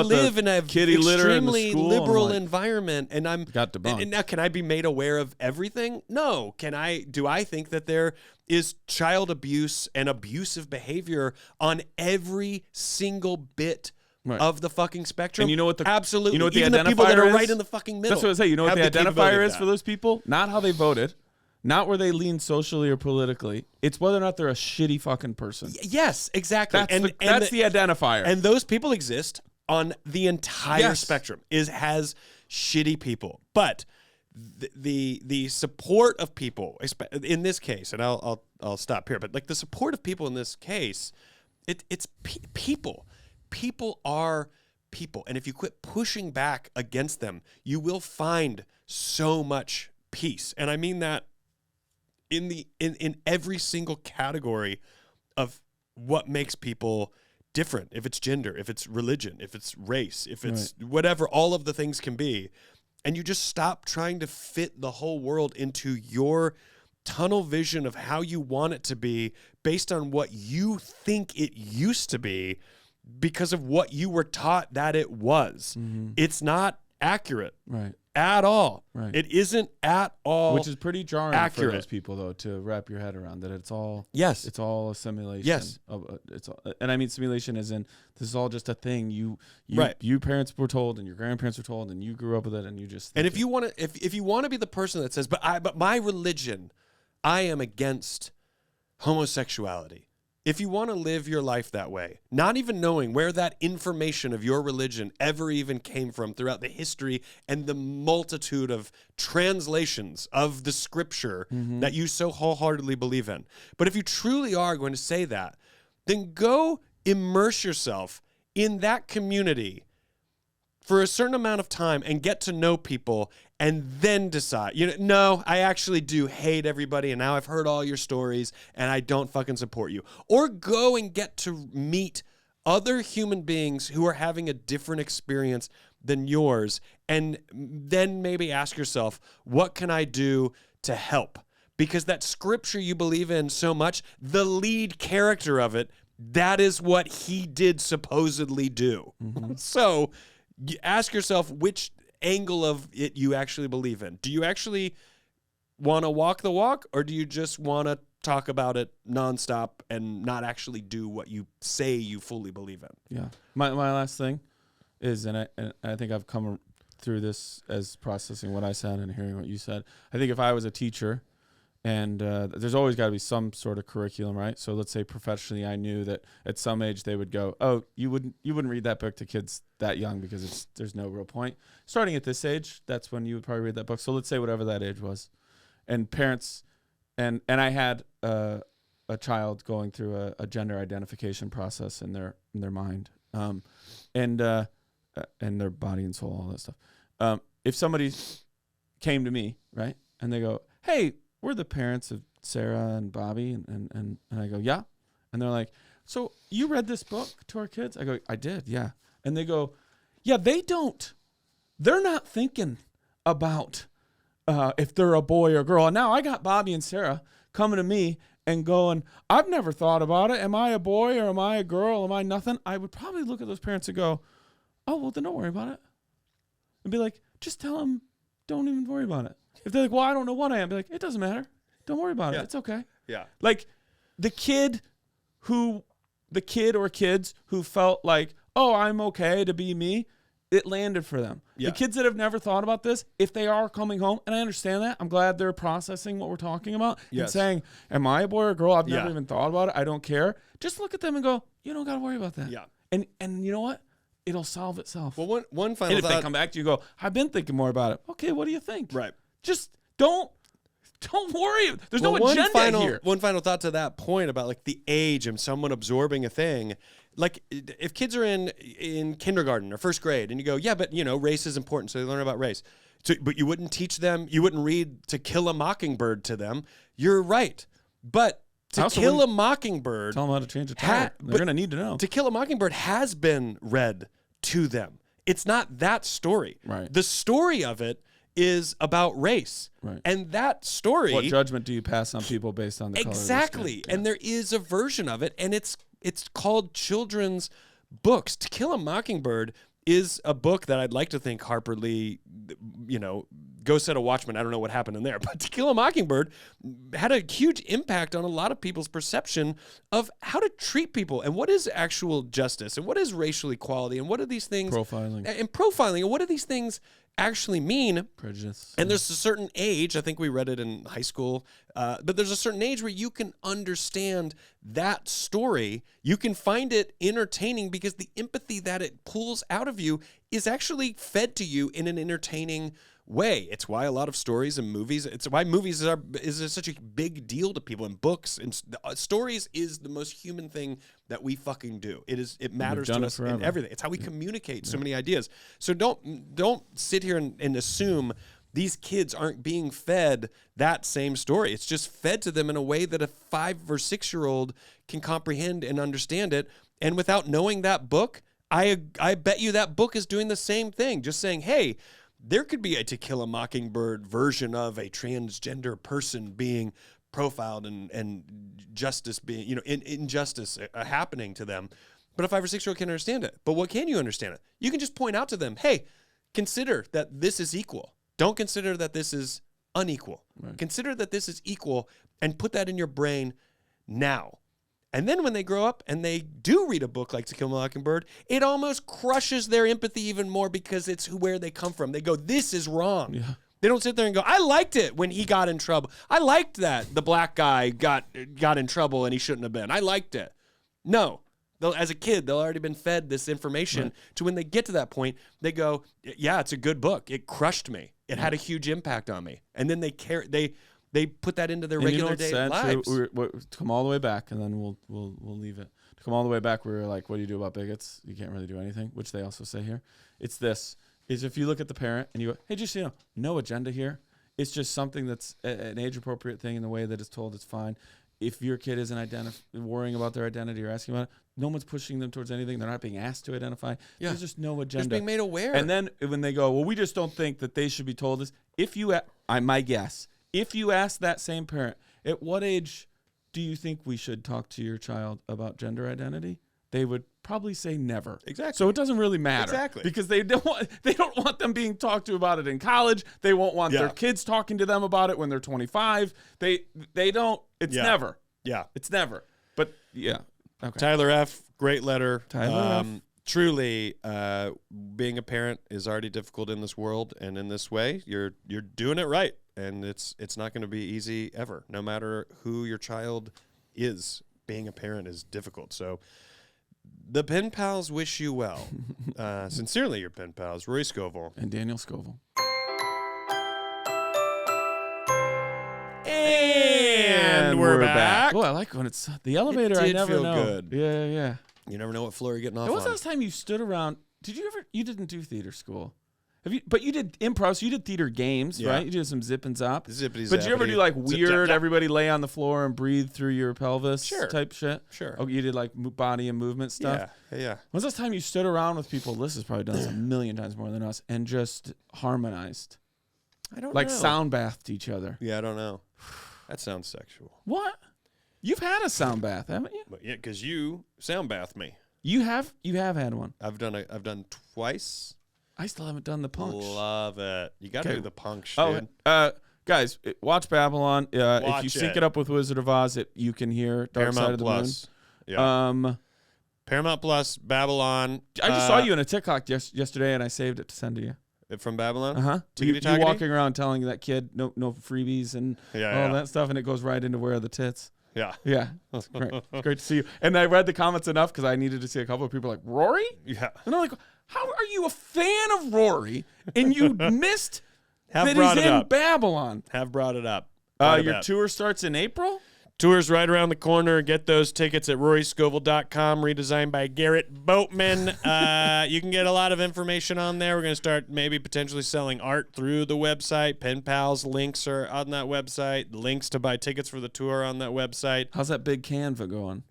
Speaker 1: live in a extremely liberal environment, and I'm
Speaker 2: got debunked.
Speaker 1: And now, can I be made aware of everything? No. Do I think that there is child abuse and abusive behavior on every single bit of the fucking spectrum?
Speaker 2: And you know what
Speaker 1: absolutely.
Speaker 2: You know what
Speaker 1: even
Speaker 2: the
Speaker 1: the people that
Speaker 2: identifier
Speaker 1: are
Speaker 2: is?
Speaker 1: right in the fucking middle.
Speaker 2: That's what I say. You know what
Speaker 1: have
Speaker 2: the
Speaker 1: capability
Speaker 2: identifier
Speaker 1: of
Speaker 2: is
Speaker 1: that.
Speaker 2: for those people? Not how they voted, not where they lean socially or politically. It's whether or not they're a shitty fucking person.
Speaker 1: Yes, exactly.
Speaker 2: That's the identifier.
Speaker 1: And those people exist on the entire spectrum. Has shitty people, but the support of people in this case, and I'll stop here. But like the support of people in this case, it's people. People are people, and if you quit pushing back against them, you will find so much peace. And I mean that in every single category of what makes people different. If it's gender, if it's religion, if it's race, if it's whatever all of the things can be, and you just stop trying to fit the whole world into your tunnel vision of how you want it to be based on what you think it used to be because of what you were taught that it was. It's not accurate. At all. It isn't at all.
Speaker 2: Which is pretty jarring
Speaker 1: accurate
Speaker 2: for those people, though, to wrap your head around that it's all.
Speaker 1: Yes.
Speaker 2: It's all a simulation.
Speaker 1: Yes.
Speaker 2: And I mean simulation as in this is all just a thing you parents were told and your grandparents were told and you grew up with it and you just.
Speaker 1: And if you want to be the person that says, but my religion, I am against homosexuality. If you want to live your life that way, not even knowing where that information of your religion ever even came from throughout the history and the multitude of translations of the scripture that you so wholeheartedly believe in. But if you truly are going to say that, then go immerse yourself in that community for a certain amount of time and get to know people and then decide, no, I actually do hate everybody and now I've heard all your stories and I don't fucking support you. Or go and get to meet other human beings who are having a different experience than yours and then maybe ask yourself, what can I do to help? Because that scripture you believe in so much, the lead character of it, that is what he did supposedly do. So you ask yourself which angle of it you actually believe in. Do you actually want to walk the walk, or do you just want to talk about it nonstop and not actually do what you say you fully believe in?
Speaker 2: Yeah. My last thing is, and I think I've come through this as processing what I said and hearing what you said. I think if I was a teacher, and there's always got to be some sort of curriculum, right? So let's say professionally, I knew that at some age they would go, "Oh, you wouldn't read that book to kids that young because there's no real point." Starting at this age, that's when you would probably read that book. So let's say whatever that age was, and parents, and I had a child going through a gender identification process in their mind, and their body and soul, all that stuff. If somebody came to me, right, and they go, "Hey, we're the parents of Sarah and Bobby," and I go, "Yeah," and they're like, so you read this book to our kids? I go, I did, yeah. And they go, yeah, they're not thinking about if they're a boy or girl. And now I got Bobby and Sarah coming to me and going, I've never thought about it. Am I a boy or am I a girl? Am I nothing? I would probably look at those parents and go, oh, well, then don't worry about it. And be like, just tell them, don't even worry about it. If they're like, well, I don't know what I am, be like, it doesn't matter. Don't worry about it. It's okay.
Speaker 1: Yeah.
Speaker 2: Like the kid or kids who felt like, oh, I'm okay to be me, it landed for them.
Speaker 1: Yeah.
Speaker 2: The kids that have never thought about this, if they are coming home, and I understand that, I'm glad they're processing what we're talking about and saying, am I a boy or a girl? I've never even thought about it. I don't care. Just look at them and go, you don't got to worry about that.
Speaker 1: Yeah.
Speaker 2: And you know what? It'll solve itself.
Speaker 1: Well, one final
Speaker 2: and if
Speaker 1: thought.
Speaker 2: they come back to you and go, I've been thinking more about it. Okay, what do you think?
Speaker 1: Right.
Speaker 2: Just don't worry. There's no agenda here.
Speaker 1: One final thought to that point about like the age and someone absorbing a thing. Like if kids are in kindergarten or first grade and you go, yeah, but race is important, so they learn about race. So, but you wouldn't teach them, you wouldn't read To Kill a Mockingbird to them. You're right. But To Kill a Mockingbird,
Speaker 2: tell them how to change a tire. They're going to need to know.
Speaker 1: To Kill a Mockingbird has been read to them. It's not that story.
Speaker 2: Right.
Speaker 1: The story of it is about race.
Speaker 2: Right.
Speaker 1: And that story.
Speaker 2: What judgment do you pass on people based on the color of their skin?
Speaker 1: Exactly. And there is a version of it, and it's called children's books. To Kill a Mockingbird is a book that I'd like to think Harper Lee, Go Set a Watchman. I don't know what happened in there, but To Kill a Mockingbird had a huge impact on a lot of people's perception of how to treat people and what is actual justice and what is racial equality and what are these things.
Speaker 2: Profiling.
Speaker 1: And what do these things actually mean?
Speaker 2: Prejudice.
Speaker 1: And there's a certain age, I think we read it in high school, but there's a certain age where you can understand that story. You can find it entertaining because the empathy that it pulls out of you is actually fed to you in an entertaining way. It's why a lot of stories and movies, it's why movies is such a big deal to people, and books and stories is the most human thing that we fucking do. It matters to us in everything. It's how we communicate so many ideas. So don't sit here and assume these kids aren't being fed that same story. It's just fed to them in a way that a 5 or 6-year-old can comprehend and understand it. And without knowing that book, I bet you that book is doing the same thing. Just saying, hey, there could be a To Kill a Mockingbird version of a transgender person being profiled and justice being, injustice happening to them. But a 5 or 6-year-old can understand it. But what can you understand it? You can just point out to them, hey, consider that this is equal. Don't consider that this is unequal. Right. Consider that this is equal and put that in your brain now. And then when they grow up and they do read a book like To Kill a Mockingbird, it almost crushes their empathy even more because it's where they come from. They go, this is wrong. Yeah. They don't sit there and go, I liked it when he got in trouble. I liked that the black guy got in trouble and he shouldn't have been. I liked it. No. As a kid, they'll already been fed this information to when they get to that point, they go, yeah, it's a good book. It crushed me. It had a huge impact on me. And then they put that into their regular day lives.
Speaker 2: To come all the way back, and then we'll leave it. To come all the way back, we were like, what do you do about bigots? You can't really do anything, which they also say here. It's this, is if you look at the parent and you go, hey, just, no agenda here. It's just something that's an age-appropriate thing in the way that it's told, it's fine. If your kid isn't worrying about their identity or asking about it, no one's pushing them towards anything. They're not being asked to identify. Yeah. There's just no agenda.
Speaker 1: Just being made aware.
Speaker 2: And then when they go, well, we just don't think that they should be told this. My guess, if you ask that same parent, at what age do you think we should talk to your child about gender identity? They would probably say never.
Speaker 1: Exactly.
Speaker 2: So it doesn't really matter.
Speaker 1: Exactly.
Speaker 2: Because they don't want them being talked to about it in college. They won't want their kids talking to them about it when they're 25. They don't. It's never.
Speaker 1: Yeah.
Speaker 2: It's never. But yeah. Okay.
Speaker 1: Tyler F., great letter.
Speaker 2: Tyler F.
Speaker 1: Truly, being a parent is already difficult in this world, and in this way, you're doing it right, and it's not going to be easy ever. No matter who your child is, being a parent is difficult. So, the pen pals wish you well. Sincerely, your pen pals, Rory Scovel
Speaker 2: and Daniel Scovel.
Speaker 1: And we're back.
Speaker 2: Oh, I like when it's the elevator.
Speaker 1: It did
Speaker 2: I never
Speaker 1: feel
Speaker 2: know.
Speaker 1: good.
Speaker 2: Yeah.
Speaker 1: You never know what floor you're getting off
Speaker 2: When was
Speaker 1: on.
Speaker 2: the last time you stood around? You didn't do theater school? But you did improv, so you did theater games,
Speaker 1: Yeah.
Speaker 2: right? You did some zip and zop.
Speaker 1: Zippity
Speaker 2: But did you ever
Speaker 1: zappity.
Speaker 2: do like
Speaker 1: Zip,
Speaker 2: weird,
Speaker 1: zap, zap.
Speaker 2: everybody lay on the floor and breathe through your pelvis
Speaker 1: Sure.
Speaker 2: type shit?
Speaker 1: Sure.
Speaker 2: Oh, you did like body and movement stuff?
Speaker 1: Yeah.
Speaker 2: When's the last time you stood around with people, Liz has probably done this a million times more than us, and just harmonized?
Speaker 1: I don't
Speaker 2: Like
Speaker 1: know.
Speaker 2: sound bathed each other.
Speaker 1: Yeah, I don't know. That sounds sexual.
Speaker 2: What? You've had a sound bath, haven't you?
Speaker 1: But yeah, because you sound bath me.
Speaker 2: You have had one.
Speaker 1: I've done twice.
Speaker 2: I still haven't done the punch.
Speaker 1: Love it. You got to
Speaker 2: Okay.
Speaker 1: do the punch,
Speaker 2: Oh,
Speaker 1: dude.
Speaker 2: guys, watch Babylon. If
Speaker 1: Watch
Speaker 2: you sync
Speaker 1: it.
Speaker 2: it up with Wizard of Oz, you can hear Dark Side
Speaker 1: Paramount
Speaker 2: of the
Speaker 1: Plus.
Speaker 2: Moon.
Speaker 1: Yeah. Paramount Plus, Babylon.
Speaker 2: I just saw you in a TikTok yesterday, and I saved it to send to you.
Speaker 1: From Babylon?
Speaker 2: You
Speaker 1: Tickety-tockety?
Speaker 2: walking around telling that kid no freebies and all that stuff, and it goes right into where are the tits.
Speaker 1: Yeah.
Speaker 2: Yeah, it's great. It's great to see you. And I read the comments enough because I needed to see a couple of people like, Rory?
Speaker 1: Yeah.
Speaker 2: And I'm like, how are you a fan of Rory and you missed
Speaker 1: Have
Speaker 2: that
Speaker 1: brought
Speaker 2: he's
Speaker 1: it
Speaker 2: in
Speaker 1: up.
Speaker 2: Babylon?
Speaker 1: Have brought it up. Quite a
Speaker 2: Your
Speaker 1: bit.
Speaker 2: tour starts in April?
Speaker 1: Tour's right around the corner. Get those tickets at roryscovel.com, redesigned by Garrett Boatman. You can get a lot of information on there. We're going to start maybe potentially selling art through the website. Pen Pals links are on that website. Links to buy tickets for the tour are on that website.
Speaker 2: How's that big Canva going?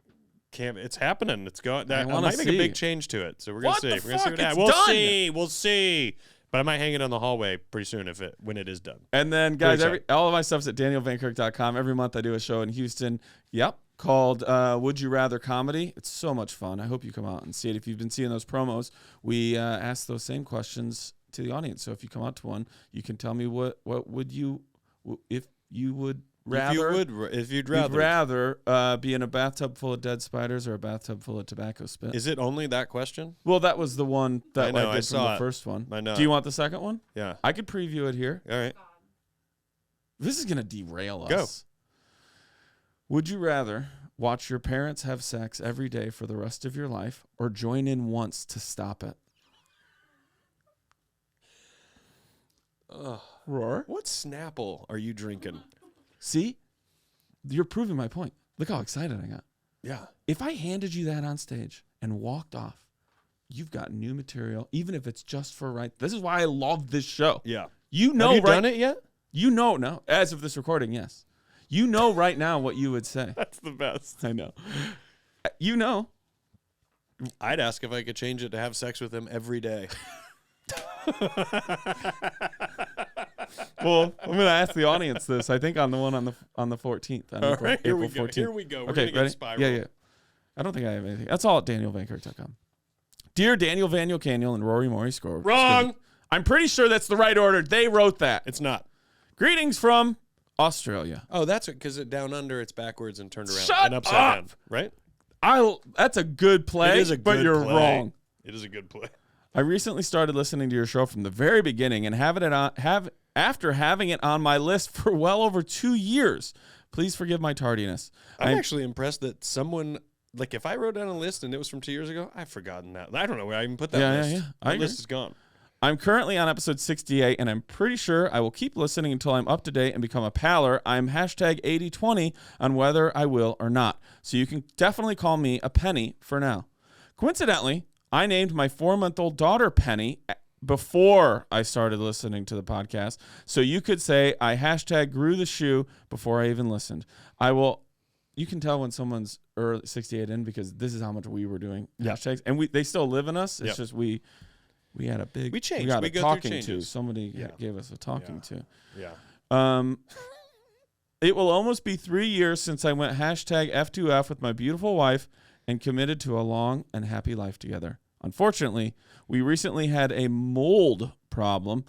Speaker 1: It's happening. It's going. I
Speaker 2: wanna
Speaker 1: might make a
Speaker 2: see.
Speaker 1: big change to it. So we're going to see.
Speaker 2: What the
Speaker 1: We're going to see
Speaker 2: fuck?
Speaker 1: what
Speaker 2: It's
Speaker 1: happens.
Speaker 2: done.
Speaker 1: We'll see. But I might hang it on the hallway pretty soon when it is done.
Speaker 2: And then, guys,
Speaker 1: excited.
Speaker 2: all of my stuff's at danielvankirk.com. Every month I do a show in Houston. Yep. Called Would You Rather Comedy. It's so much fun. I hope you come out and see it. If you've been seeing those promos, we ask those same questions to the audience. So if you come out to one, you can tell me what would you, if you would rather.
Speaker 1: If you'd
Speaker 2: You'd
Speaker 1: rather.
Speaker 2: rather be in a bathtub full of dead spiders or a bathtub full of tobacco spit.
Speaker 1: Is it only that question?
Speaker 2: Well, that was the one that
Speaker 1: I know,
Speaker 2: I
Speaker 1: I
Speaker 2: did from
Speaker 1: saw
Speaker 2: the
Speaker 1: it.
Speaker 2: first one.
Speaker 1: I know.
Speaker 2: Do you want the second one?
Speaker 1: Yeah.
Speaker 2: I could preview it here.
Speaker 1: All right.
Speaker 2: This is going to derail us.
Speaker 1: Go.
Speaker 2: Would you rather watch your parents have sex every day for the rest of your life or join in once to stop it? Roar.
Speaker 1: What Snapple are you drinking?
Speaker 2: See? You're proving my point. Look how excited I got.
Speaker 1: Yeah.
Speaker 2: If I handed you that on stage and walked off, you've got new material, even if it's just for right. This is why I love this show.
Speaker 1: Yeah.
Speaker 2: You know,
Speaker 1: Have you
Speaker 2: right,
Speaker 1: done it yet?
Speaker 2: You know, no. As of this recording, yes. You know right now what you would say.
Speaker 1: That's the best.
Speaker 2: I know. You know.
Speaker 1: I'd ask if I could change it to have sex with him every day.
Speaker 2: Well, I'm going to ask the audience this. I think on the one on the 14th. On
Speaker 1: All
Speaker 2: April,
Speaker 1: right, here we
Speaker 2: April
Speaker 1: go.
Speaker 2: 14th.
Speaker 1: Here we go. We're
Speaker 2: Okay,
Speaker 1: gonna get
Speaker 2: ready?
Speaker 1: spiral.
Speaker 2: Yeah. I don't think I have anything. That's all at danielvankirk.com. Dear Daniel Vaniel Caniel and Rory Maury Score.
Speaker 1: Wrong.
Speaker 2: I'm pretty sure that's the right order. They wrote that.
Speaker 1: It's not.
Speaker 2: Greetings from Australia.
Speaker 1: Oh, that's it. Because down under, it's backwards and turned around.
Speaker 2: Shut
Speaker 1: and upside
Speaker 2: up.
Speaker 1: down. Right?
Speaker 2: That's a good play,
Speaker 1: It is a
Speaker 2: but
Speaker 1: good
Speaker 2: you're
Speaker 1: play.
Speaker 2: wrong.
Speaker 1: It is a good play.
Speaker 2: I recently started listening to your show from the very beginning and after having it on my list for well over 2 years. Please forgive my tardiness.
Speaker 1: I'm actually impressed that someone, like if I wrote down a list and it was from 2 years ago, I've forgotten that. I don't know where I even put that list.
Speaker 2: Yeah. I
Speaker 1: That
Speaker 2: agree.
Speaker 1: list is gone.
Speaker 2: I'm currently on episode 68, and I'm pretty sure I will keep listening until I'm up to date and become a paler. I'm hashtag 8020 on whether I will or not. So you can definitely call me a Penny for now. Coincidentally, I named my 4-month-old daughter Penny before I started listening to the podcast. So you could say I hashtag grew the shoe before I even listened. You can tell when someone's 68 in because this is how much we were doing hashtags. And they still live in us. It's just we had a big...
Speaker 1: We changed.
Speaker 2: We got
Speaker 1: We
Speaker 2: a
Speaker 1: go through
Speaker 2: talking to.
Speaker 1: changes.
Speaker 2: Somebody gave us a talking to.
Speaker 1: Yeah.
Speaker 2: It will almost be 3 years since I went hashtag F2F with my beautiful wife and committed to a long and happy life together. Unfortunately, we recently had a mold problem.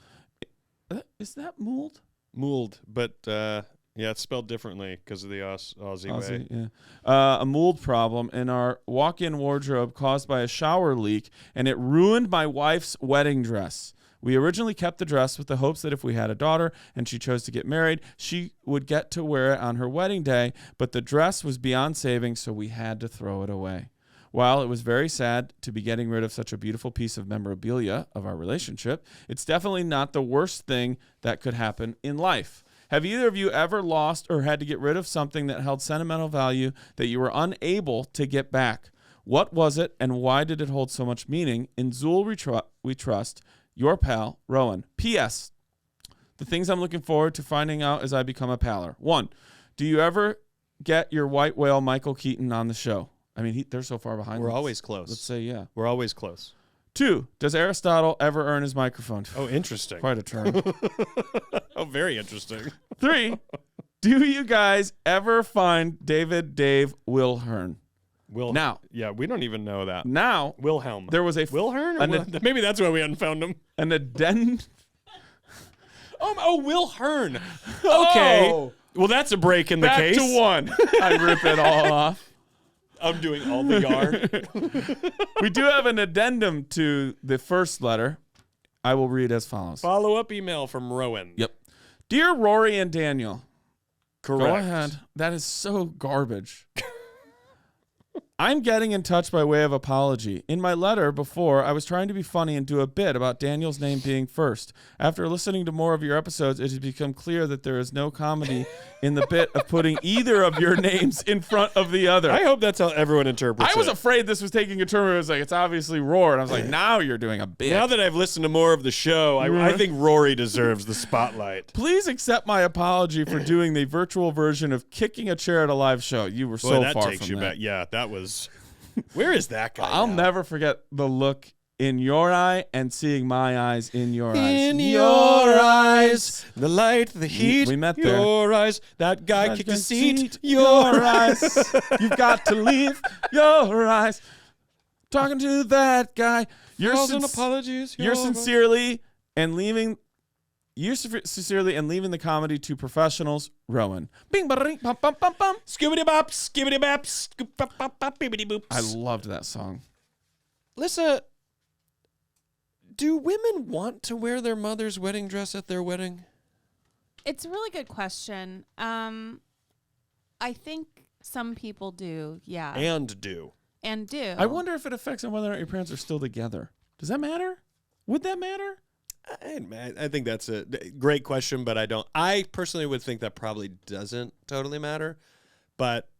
Speaker 2: Is that mold?
Speaker 1: Mold, but yeah, it's spelled differently because of the Aussie way.
Speaker 2: Yeah. A mold problem in our walk-in wardrobe caused by a shower leak, and it ruined my wife's wedding dress. We originally kept the dress with the hopes that if we had a daughter and she chose to get married, she would get to wear it on her wedding day, but the dress was beyond saving, so we had to throw it away. While it was very sad to be getting rid of such a beautiful piece of memorabilia of our relationship, it's definitely not the worst thing that could happen in life. Have either of you ever lost or had to get rid of something that held sentimental value that you were unable to get back? What was it, and why did it hold so much meaning? In Zool we trust. Your pal, Rowan. P.S. The things I'm looking forward to finding out as I become a paler. 1, do you ever get your white whale Michael Keaton on the show? I mean, they're so far behind.
Speaker 1: We're always close.
Speaker 2: Let's say yeah.
Speaker 1: We're always close.
Speaker 2: 2, does Aristotle ever earn his microphone?
Speaker 1: Oh, interesting.
Speaker 2: Quite a term.
Speaker 1: Oh, very interesting.
Speaker 2: 3, do you guys ever find Dave Wilhern? Now.
Speaker 1: Yeah, we don't even know that.
Speaker 2: Now.
Speaker 1: Wilhelm.
Speaker 2: There was a...
Speaker 1: Wilhern? Maybe that's why we hadn't found him.
Speaker 2: An addendum...
Speaker 1: Oh, Will Hearn. Okay.
Speaker 2: Oh.
Speaker 1: Well, that's a break in the
Speaker 2: Back
Speaker 1: case.
Speaker 2: to 1. I rip it all off.
Speaker 1: I'm doing all the yarn.
Speaker 2: We do have an addendum to the first letter. I will read as follows.
Speaker 1: Follow-up email from Rowan.
Speaker 2: Yep. Dear Rory and Daniel.
Speaker 1: Correct.
Speaker 2: Go ahead. That is so garbage. I'm getting in touch by way of apology. In my letter before, I was trying to be funny and do a bit about Daniel's name being first. After listening to more of your episodes, it has become clear that there is no comedy in the bit of putting either of your names in front of the other.
Speaker 1: I hope that's how everyone interprets it.
Speaker 2: I was afraid this was taking a turn where it was like, it's obviously Roar. And I was like, now you're doing a bit.
Speaker 1: Now that I've listened to more of the show, I think Rory deserves the spotlight.
Speaker 2: Please accept my apology for doing the virtual version of kicking a chair at a live show. You were so
Speaker 1: that
Speaker 2: far
Speaker 1: takes
Speaker 2: from
Speaker 1: you
Speaker 2: that.
Speaker 1: back. Yeah, that was... Where is that guy?
Speaker 2: I'll
Speaker 1: now?
Speaker 2: never forget the look in your eye and seeing my eyes in your eyes.
Speaker 1: In your eyes, the light, the heat.
Speaker 2: We met there.
Speaker 1: Your eyes, that guy kicked a seat.
Speaker 2: Your eyes. You've got to leave your eyes. Talking to that guy. You're
Speaker 1: Apologies.
Speaker 2: You're sincerely and leaving the comedy to professionals, Rowan. Bing, ba-ring, bum, bum, bum, bum.
Speaker 1: Skibbity bop, skibbity bop, scoop bop bop bop, bibbity boops.
Speaker 2: I loved that song.
Speaker 1: Lissa, do women want to wear their mother's wedding dress at their wedding?
Speaker 3: It's a really good question. I think some people do, yeah.
Speaker 1: And do.
Speaker 2: I wonder if it affects on whether or not your parents are still together. Does that matter? Would that matter?
Speaker 1: I think that's a great question, but I don't. I personally would think that probably doesn't totally matter. But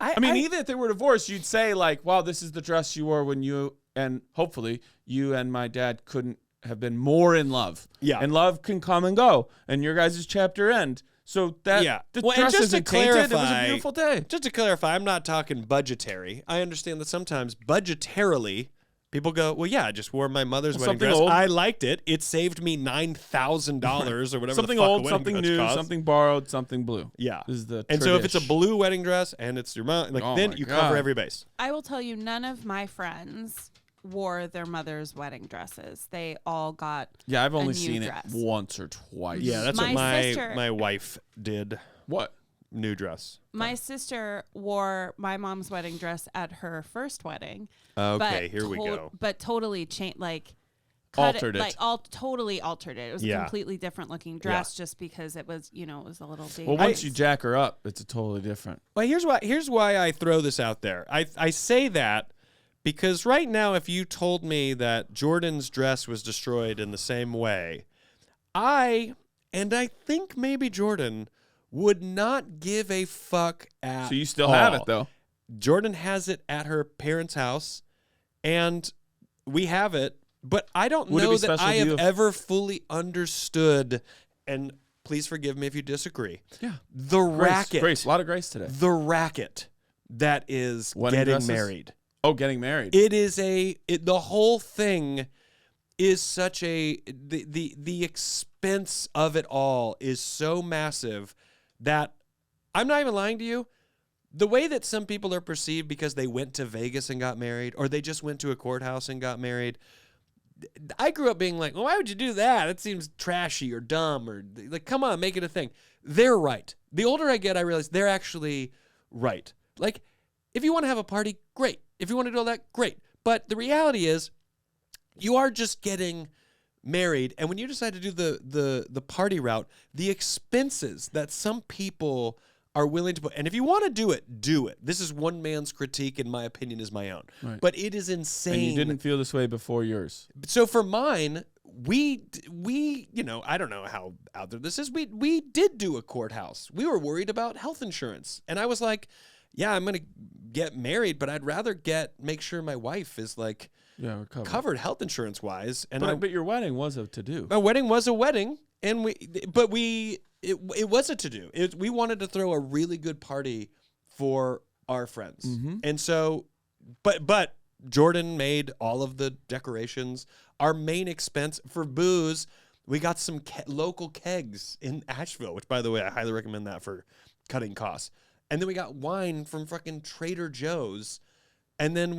Speaker 2: I mean, even if they were divorced, you'd say like, wow, this is the dress you wore when you and hopefully you and my dad couldn't have been more in love.
Speaker 1: Yeah.
Speaker 2: And love can come and go. And your guys' chapter end. So that the dress isn't tainted. It was a beautiful day.
Speaker 1: Just to clarify, I'm not talking budgetary. I understand that sometimes budgetarily people go, well, yeah, I just wore my mother's wedding dress.
Speaker 2: Old.
Speaker 1: I liked it. It saved me $9,000 or whatever.
Speaker 2: Something
Speaker 1: the fuck
Speaker 2: old,
Speaker 1: the
Speaker 2: something
Speaker 1: wedding dress
Speaker 2: new,
Speaker 1: cost.
Speaker 2: something borrowed, something blue.
Speaker 1: Yeah.
Speaker 2: This is the
Speaker 1: and so if it's a
Speaker 2: tradish.
Speaker 1: blue wedding dress and it's your mom, then you cover every base.
Speaker 3: I will tell you, none of my friends wore their mother's wedding dresses. They all got
Speaker 2: Yeah, I've only
Speaker 3: a new
Speaker 2: seen
Speaker 3: dress.
Speaker 2: it once or twice.
Speaker 1: Yeah, that's
Speaker 3: My
Speaker 1: what
Speaker 3: sister-
Speaker 1: my wife did.
Speaker 2: What?
Speaker 1: New dress.
Speaker 3: My sister wore my mom's wedding dress at her first wedding.
Speaker 1: Okay,
Speaker 3: but
Speaker 1: here we go.
Speaker 3: But totally changed,
Speaker 2: Altered it.
Speaker 3: like totally altered it. It was a completely different looking dress, just because it was, it was a little dated.
Speaker 2: Well, once you jack her up, it's a totally different.
Speaker 1: Well, here's why I throw this out there. I say that because right now, if you told me that Jordan's dress was destroyed in the same way, I think maybe Jordan would not give a fuck at
Speaker 2: So you still
Speaker 1: all.
Speaker 2: have it, though.
Speaker 1: Jordan has it at her parents' house, and we have it, but I don't
Speaker 2: Would it
Speaker 1: know
Speaker 2: be
Speaker 1: that
Speaker 2: special
Speaker 1: I
Speaker 2: to you
Speaker 1: have
Speaker 2: if-
Speaker 1: ever fully understood, and please forgive me if you disagree,
Speaker 2: Yeah.
Speaker 1: the racket.
Speaker 2: Grace, a lot of grace today.
Speaker 1: The racket that is
Speaker 2: Wedding
Speaker 1: getting
Speaker 2: dresses?
Speaker 1: married.
Speaker 2: Oh, getting married.
Speaker 1: It is the whole thing is such the expense of it all is so massive that I'm not even lying to you. The way that some people are perceived because they went to Vegas and got married, or they just went to a courthouse and got married. I grew up being like, well, why would you do that? It seems trashy or dumb, or like, come on, make it a thing. They're right. The older I get, I realize they're actually right. Like, if you want to have a party, great. If you want to do all that, great. But the reality is, you are just getting married, and when you decide to do the party route, the expenses that some people are willing to put, and if you want to do it, do it. This is one man's critique, and my opinion is my own.
Speaker 2: Right.
Speaker 1: But it is insane.
Speaker 2: And you didn't feel this way before yours.
Speaker 1: So for mine, we I don't know how out there this is. We did do a courthouse. We were worried about health insurance, and I was like, yeah, I'm gonna get married, but I'd rather make sure my wife is like
Speaker 2: we're
Speaker 1: covered health insurance wise. And
Speaker 2: but your wedding was a to-do.
Speaker 1: My wedding was a wedding, and it was a to-do. We wanted to throw a really good party for our friends. And so, but Jordan made all of the decorations. Our main expense for booze, we got some local kegs in Asheville, which, by the way, I highly recommend that for cutting costs. And then we got wine from fucking Trader Joe's. And then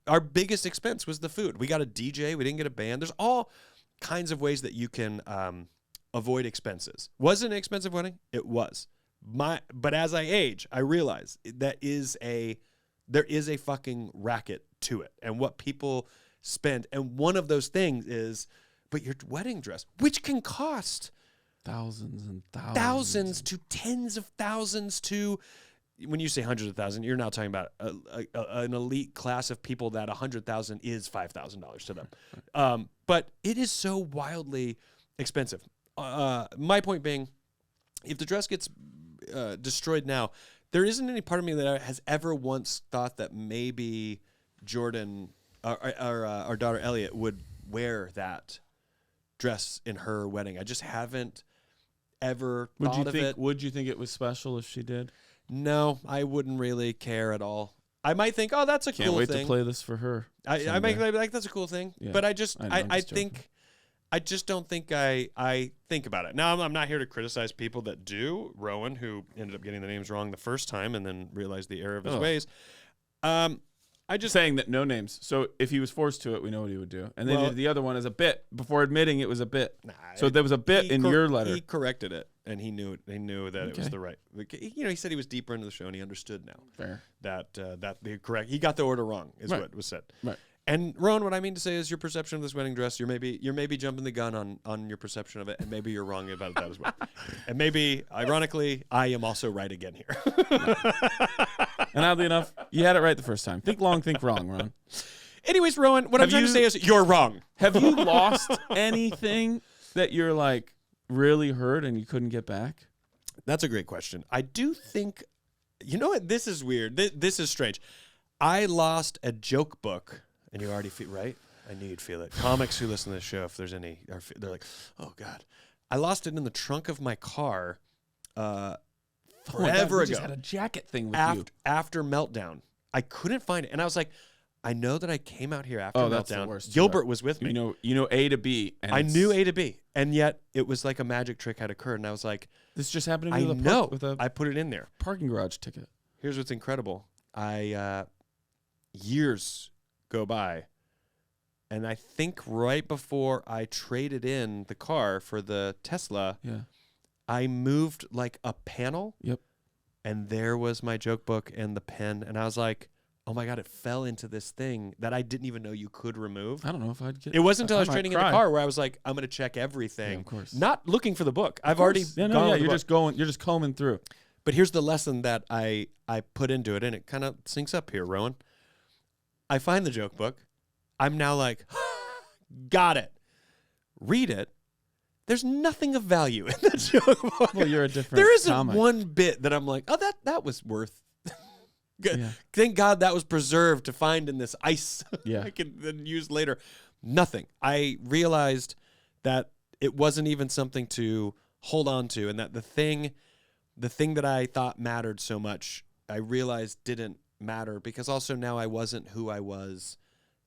Speaker 1: our biggest expense was the food. We got a DJ. We didn't get a band. There's all kinds of ways that you can avoid expenses. Was it an expensive wedding? It was. But as I age, I realize there is a fucking racket to it, and what people spend. And one of those things is, but your wedding dress, which can cost
Speaker 2: thousands and
Speaker 1: thousands to tens of thousands to, when you say hundreds of thousands, you're now talking about an elite class of people that $100,000 is $5,000 to them. But it is so wildly expensive. My point being, if the dress gets destroyed now, there isn't any part of me that has ever once thought that maybe Jordan, our daughter Elliot, would wear that dress in her wedding. I just haven't ever thought of it.
Speaker 2: Would you think it was special if she did?
Speaker 1: No, I wouldn't really care at all. I might think, oh, that's a cool thing.
Speaker 2: Can't wait to play this for her.
Speaker 1: I might be like, that's a cool thing. Yeah. But I just don't think I think about it. Now, I'm not here to criticize people that do. Rowan, who ended up getting the names wrong the first time and then realized the error of his ways. I just
Speaker 2: saying that no names. So if he was forced to it, we know what he would do. And then the other one is a bit before admitting it was a bit. So there was a bit in your letter.
Speaker 1: He corrected it, and he knew that it was the right. He said he was deeper into the show, and he understood now.
Speaker 2: Fair.
Speaker 1: That the correct. He got the order wrong, is what was said.
Speaker 2: Right.
Speaker 1: And Rowan, what I mean to say is your perception of this wedding dress, you're maybe jumping the gun on your perception of it, and maybe you're wrong about that as well. And maybe, ironically, I am also right again here.
Speaker 2: And oddly enough, you had it right the first time. Think long, think wrong, Ron.
Speaker 1: Anyways, Rowan, what I'm trying to say is you're wrong.
Speaker 2: Have you lost anything that you're like really hurt and you couldn't get back?
Speaker 1: That's a great question. I do think, you know what? This is weird. This is strange. I lost a joke book. And you already feel, right? I knew you'd feel it. Comics who listen to this show, if there's any, they're like, oh, God. I lost it in the trunk of my car forever ago.
Speaker 2: You just had a jacket thing with you.
Speaker 1: After Meltdown. I couldn't find it. And I was like, I know that I came out here after Meltdown.
Speaker 2: That's the worst.
Speaker 1: Gilbert was with me.
Speaker 2: You know A to B. And
Speaker 1: I knew A to B. And yet it was like a magic trick had occurred. And I was like,
Speaker 2: this just happened to me with a
Speaker 1: I put it in there.
Speaker 2: Parking garage ticket.
Speaker 1: Here's what's incredible. Years go by, and I think right before I traded in the car for the Tesla, I moved like a panel.
Speaker 2: Yep.
Speaker 1: And there was my joke book and the pen, and I was like, oh my God, it fell into this thing that I didn't even know you could remove.
Speaker 2: I don't know if I'd get
Speaker 1: it. Wasn't until I was trading in the car where I was like, I'm going to check everything.
Speaker 2: Yeah, of course.
Speaker 1: Not looking for the book. I've already
Speaker 2: you're just combing through.
Speaker 1: But here's the lesson that I put into it, and it kind of syncs up here, Rowan. I find the joke book. I'm now like, got it. Read it. There's nothing of value in that joke book.
Speaker 2: Well, you're a different
Speaker 1: There isn't
Speaker 2: comic.
Speaker 1: one bit that I'm like, oh, that was worth.
Speaker 2: Yeah.
Speaker 1: Thank God that was preserved to find in this ice.
Speaker 2: Yeah.
Speaker 1: I can then use later. Nothing. I realized that it wasn't even something to hold on to, and that the thing that I thought mattered so much, I realized didn't matter, because also now I wasn't who I was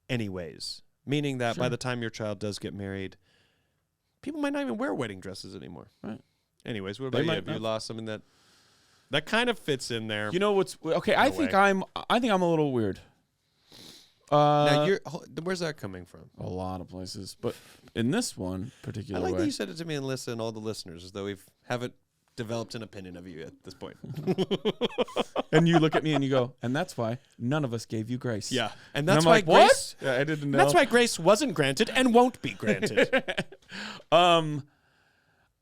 Speaker 1: anyways. Meaning that by the time your child does get married, people might not even wear wedding dresses anymore.
Speaker 2: Right.
Speaker 1: Anyways, what about you? Have you lost something that kind of fits in there?
Speaker 2: You know what's okay? I think I'm a little weird.
Speaker 1: Now where's that coming from?
Speaker 2: A lot of places, but in this one particular way.
Speaker 1: I like that you said it to me and all the listeners, as though we haven't developed an opinion of you at this point.
Speaker 2: And you look at me and you go, and that's why none of us gave you grace.
Speaker 1: Yeah. And that's
Speaker 2: why
Speaker 1: like, grace.
Speaker 2: What? Yeah, I didn't know.
Speaker 1: That's why grace wasn't granted and won't be granted.
Speaker 2: I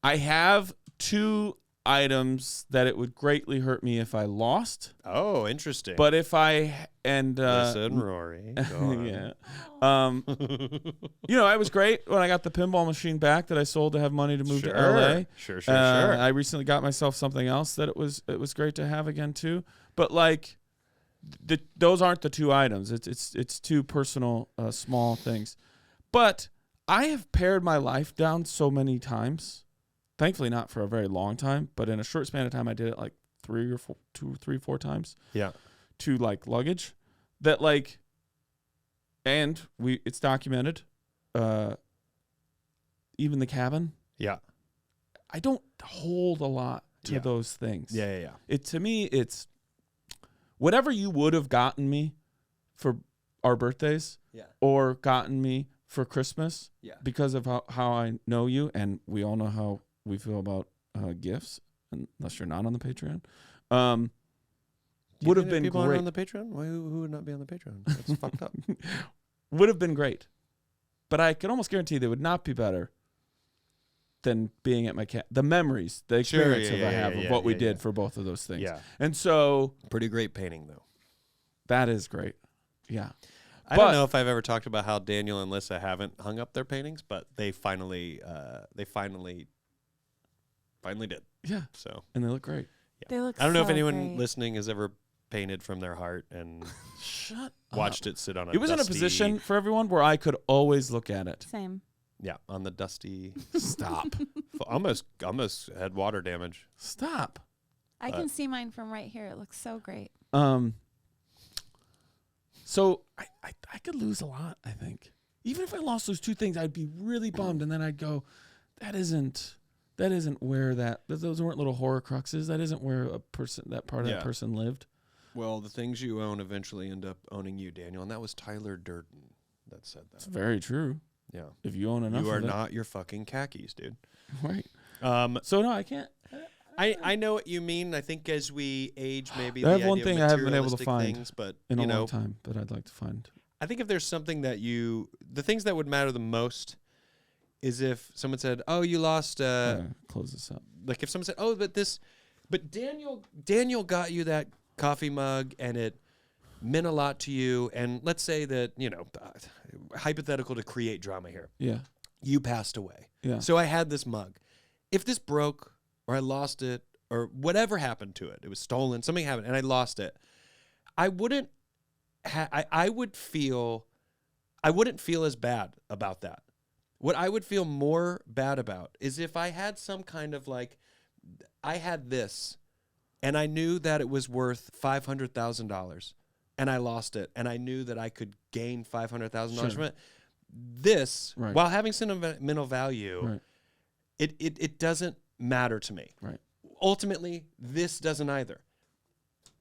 Speaker 2: have 2 items that it would greatly hurt me if I lost.
Speaker 1: Oh, interesting.
Speaker 2: But if I
Speaker 1: listen, Rory. Go on.
Speaker 2: Yeah. It was great when I got the pinball machine back that I sold to have money to move to LA.
Speaker 1: Sure.
Speaker 2: I recently got myself something else that it was great to have again too. But like those aren't the two items. It's two personal, small things. But I have pared my life down so many times. Thankfully, not for a very long time, but in a short span of time, I did it like 4 times.
Speaker 1: Yeah.
Speaker 2: To like luggage, that like, and it's documented. Even the cabin.
Speaker 1: Yeah.
Speaker 2: I don't hold a lot to those things.
Speaker 1: Yeah.
Speaker 2: To me, it's whatever you would have gotten me for our birthdays, or gotten me for Christmas, because of how I know you, and we all know how we feel about gifts, unless you're not on the Patreon. Would have been
Speaker 1: people
Speaker 2: great.
Speaker 1: On the Patreon? Who would not be on the Patreon? That's fucked up.
Speaker 2: Would have been great, but I can almost guarantee they would not be better than being at my the memories, the experience I have of what we did for both of those things. Yeah. And so
Speaker 1: pretty great painting though.
Speaker 2: That is great. Yeah.
Speaker 1: I don't know if I've ever talked about how Daniel and Lissa haven't hung up their paintings, but they finally did.
Speaker 2: Yeah.
Speaker 1: So,
Speaker 2: and they look great.
Speaker 1: Yeah.
Speaker 3: They look
Speaker 1: I don't know if
Speaker 3: so
Speaker 1: anyone
Speaker 3: great.
Speaker 1: listening has ever painted from their heart and watched it sit on a
Speaker 2: It was in a position for everyone where I could always look at it.
Speaker 3: Same.
Speaker 1: Yeah, on the dusty.
Speaker 2: Stop.
Speaker 1: almost had water damage.
Speaker 2: Stop.
Speaker 3: I can see mine from right here. It looks so great.
Speaker 2: So I could lose a lot, I think. Even if I lost those two things, I'd be really bummed, and then I'd go, that isn't where those weren't little horror cruxes. That isn't where that part of that person lived.
Speaker 1: Well, the things you own eventually end up owning you, Daniel, and that was Tyler Durden that said that.
Speaker 2: It's very true.
Speaker 1: Yeah.
Speaker 2: If you own enough
Speaker 1: you are
Speaker 2: of it.
Speaker 1: not your fucking khakis, dude.
Speaker 2: Right. So no, I can't.
Speaker 1: I know what you mean. I think as we age, maybe
Speaker 2: I have one thing I haven't been able to find
Speaker 1: things, but
Speaker 2: in a long time, but I'd like to find.
Speaker 1: I think if there's something that the things that would matter the most is if someone said, "Oh, you lost."
Speaker 2: Close this up.
Speaker 1: Like if someone said, "Oh, but Daniel got you that coffee mug, and it meant a lot to you." And let's say that hypothetical to create drama here.
Speaker 2: Yeah.
Speaker 1: You passed away.
Speaker 2: Yeah.
Speaker 1: So I had this mug. If this broke, or I lost it, or whatever happened to it, it was stolen, something happened, and I lost it, I wouldn't feel as bad about that. What I would feel more bad about is if I had some kind of I had this, and I knew that it was worth $500,000, and I lost it, and I knew that I could gain $500,000 from it. This, while having sentimental value, it doesn't matter to me.
Speaker 2: Right.
Speaker 1: Ultimately, this doesn't either.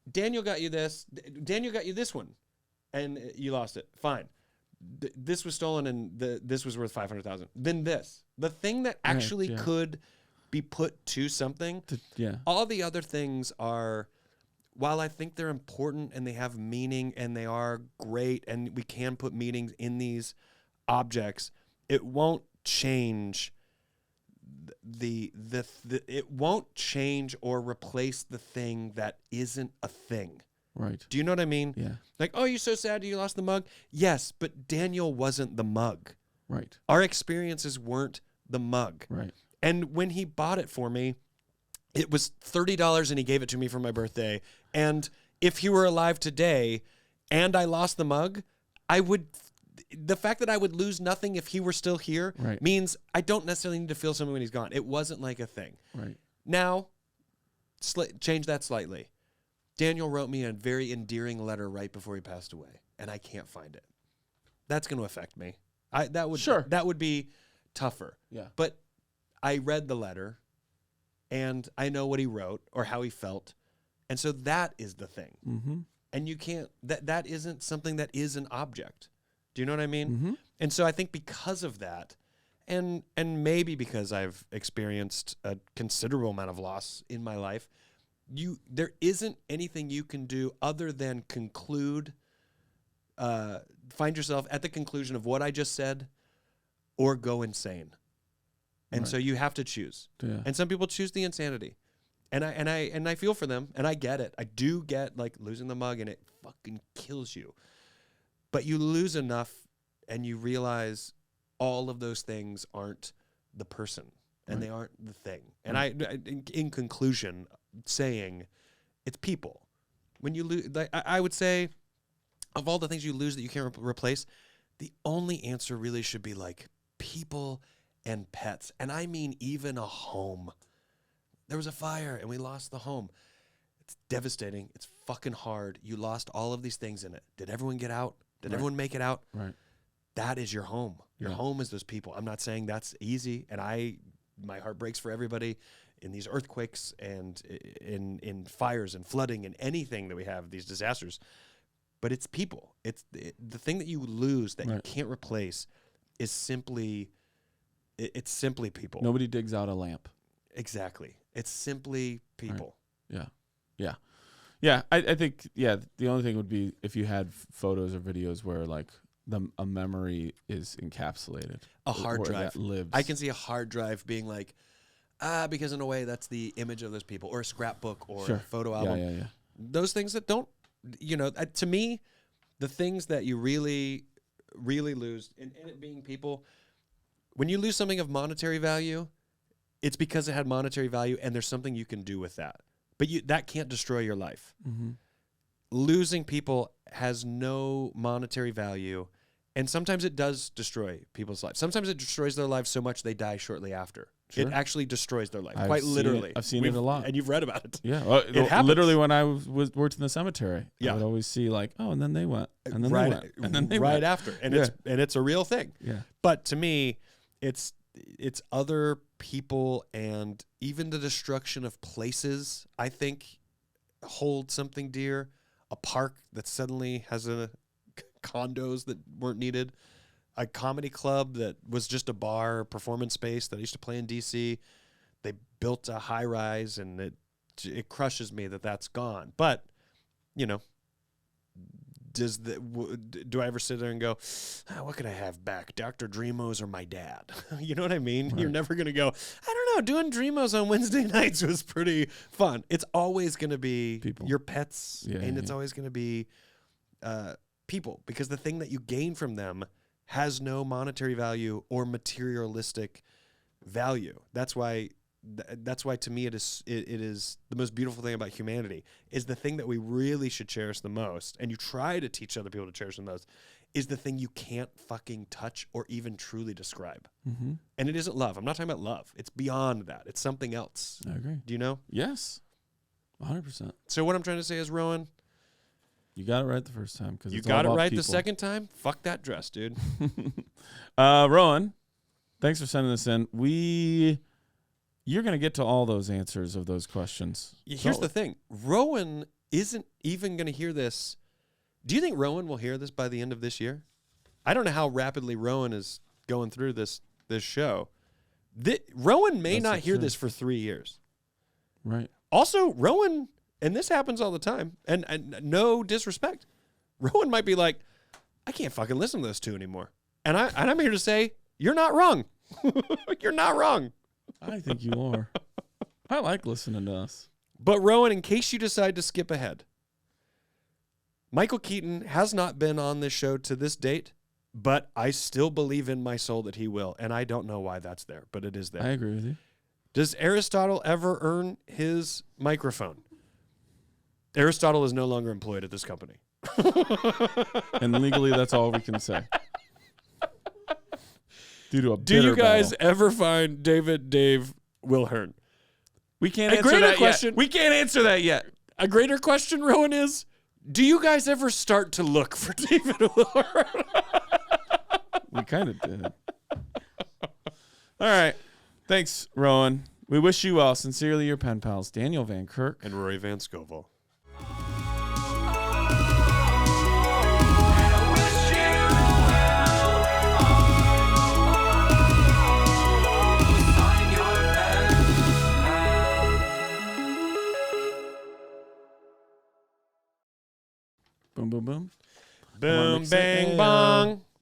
Speaker 1: Daniel got you this. Daniel got you this one, and you lost it. Fine. This was stolen, and this was worth $500,000. Then this, the thing that actually could be put to something. All the other things are, while I think they're important and they have meaning and they are great, and we can put meanings in these objects, it won't change it won't change or replace the thing that isn't a thing.
Speaker 2: Right.
Speaker 1: Do you know what I mean?
Speaker 2: Yeah.
Speaker 1: Like, oh, you're so sad you lost the mug. Yes, but Daniel wasn't the mug.
Speaker 2: Right.
Speaker 1: Our experiences weren't the mug.
Speaker 2: Right.
Speaker 1: And when he bought it for me, it was $30 and he gave it to me for my birthday. And if he were alive today and I lost the mug, the fact that I would lose nothing if he were still here means I don't necessarily need to feel something when he's gone. It wasn't like a thing.
Speaker 2: Right.
Speaker 1: Now, change that slightly. Daniel wrote me a very endearing letter right before he passed away, and I can't find it. That's going to affect me. That would be tougher.
Speaker 2: Yeah.
Speaker 1: But I read the letter, and I know what he wrote or how he felt, and so that is the thing.
Speaker 2: Mm-hmm.
Speaker 1: And you can't. That isn't something that is an object. Do you know what I mean?
Speaker 2: Mm-hmm.
Speaker 1: And so I think because of that, and maybe because I've experienced a considerable amount of loss in my life, there isn't anything you can do other than find yourself at the conclusion of what I just said, or go insane. And so you have to choose.
Speaker 2: Yeah.
Speaker 1: And some people choose the insanity. And I feel for them, and I get it. I do get losing the mug, and it fucking kills you. But you lose enough, and you realize all of those things aren't the person, and they aren't the thing. And in conclusion, saying it's people. when you lose, like, I would say, of all the things you lose that you can't replace, the only answer really should be like people and pets. And I mean, even a home. There was a fire and we lost the home. It's devastating. It's fucking hard. You lost all of these things in it. Did everyone get out? Did everyone make it out?
Speaker 2: Right.
Speaker 1: That is your home. Your home is those people. I'm not saying that's easy. And my heart breaks for everybody in these earthquakes and in fires and flooding and anything that we have, these disasters. But it's people. It's the thing that you lose that you can't replace is simply, it's simply people.
Speaker 2: Nobody digs out a lamp.
Speaker 1: Exactly. It's simply people.
Speaker 2: Right. Yeah. I think, the only thing would be if you had photos or videos where like a memory is encapsulated.
Speaker 1: A hard drive.
Speaker 2: That lives.
Speaker 1: I can see a hard drive being like, because in a way that's the image of those people, or a scrapbook or a photo album.
Speaker 2: Yeah.
Speaker 1: Those things that don't, to me, the things that you really, really lose in it being people, when you lose something of monetary value, it's because it had monetary value and there's something you can do with that. But that can't destroy your life. Mm-hmm. Losing people has no monetary value, and sometimes it does destroy people's lives. Sometimes it destroys their lives so much they die shortly after. Sure. It actually destroys their life, quite literally.
Speaker 2: I've seen it a lot.
Speaker 1: And you've read about it.
Speaker 2: Yeah. Well,
Speaker 1: it happens.
Speaker 2: Literally when I worked in the cemetery, I would always see like, and then they went, and then they went, and then they went.
Speaker 1: After. And it's a real thing.
Speaker 2: Yeah.
Speaker 1: But to me, it's other people and even the destruction of places, I think, hold something dear. A park that suddenly has condos that weren't needed. A comedy club that was just a bar, performance space that I used to play in D.C. They built a high rise, and it crushes me that that's gone. But, do I ever sit there and go, what could I have back, Dr. Dreamos or my dad? You know what I mean? Right. You're never going to go, I don't know, doing Dreamos on Wednesday nights was pretty fun. It's always going to be people. Your pets, and it's always going to be people, because the thing that you gain from them has no monetary value or materialistic value. That's why to me it is the most beautiful thing about humanity, is the thing that we really should cherish the most, and you try to teach other people to cherish the most, is the thing you can't fucking touch or even truly describe. Mm-hmm. And it isn't love. I'm not talking about love. It's beyond that. It's something else.
Speaker 2: I agree.
Speaker 1: Do you know?
Speaker 2: Yes. 100%.
Speaker 1: So what I'm trying to say is, Rowan,
Speaker 2: you got it right the first time.
Speaker 1: You got it right the second time? Fuck that dress, dude.
Speaker 2: Rowan, thanks for sending this in. You're going to get to all those answers of those questions.
Speaker 1: Here's the thing. Rowan isn't even going to hear this. Do you think Rowan will hear this by the end of this year? I don't know how rapidly Rowan is going through this show. Rowan may not hear this for 3 years.
Speaker 2: Right.
Speaker 1: Also, Rowan, and this happens all the time, and no disrespect, Rowan might be like, I can't fucking listen to those two anymore. And I'm here to say, you're not wrong. You're not wrong.
Speaker 2: I think you are. I like listening to us.
Speaker 1: But Rowan, in case you decide to skip ahead, Michael Keaton has not been on this show to this date, but I still believe in my soul that he will, and I don't know why that's there, but it is there.
Speaker 2: I agree with you.
Speaker 1: Does Aristotle ever earn his microphone? Aristotle is no longer employed at this company.
Speaker 2: And legally, that's all we can say. Do
Speaker 1: you guys ever find Dave Wilhern?
Speaker 2: We can't answer that yet. We can't answer that yet.
Speaker 1: A greater question, Rowan, is, do you guys ever start to look for David Wilhern?
Speaker 2: We kind of did. All right. Thanks, Rowan. We wish you well. Sincerely, your pen pals, Daniel Van Kirk
Speaker 1: and Rory Van Scovel.
Speaker 2: Boom, boom, boom.
Speaker 1: Boom, bang, bong.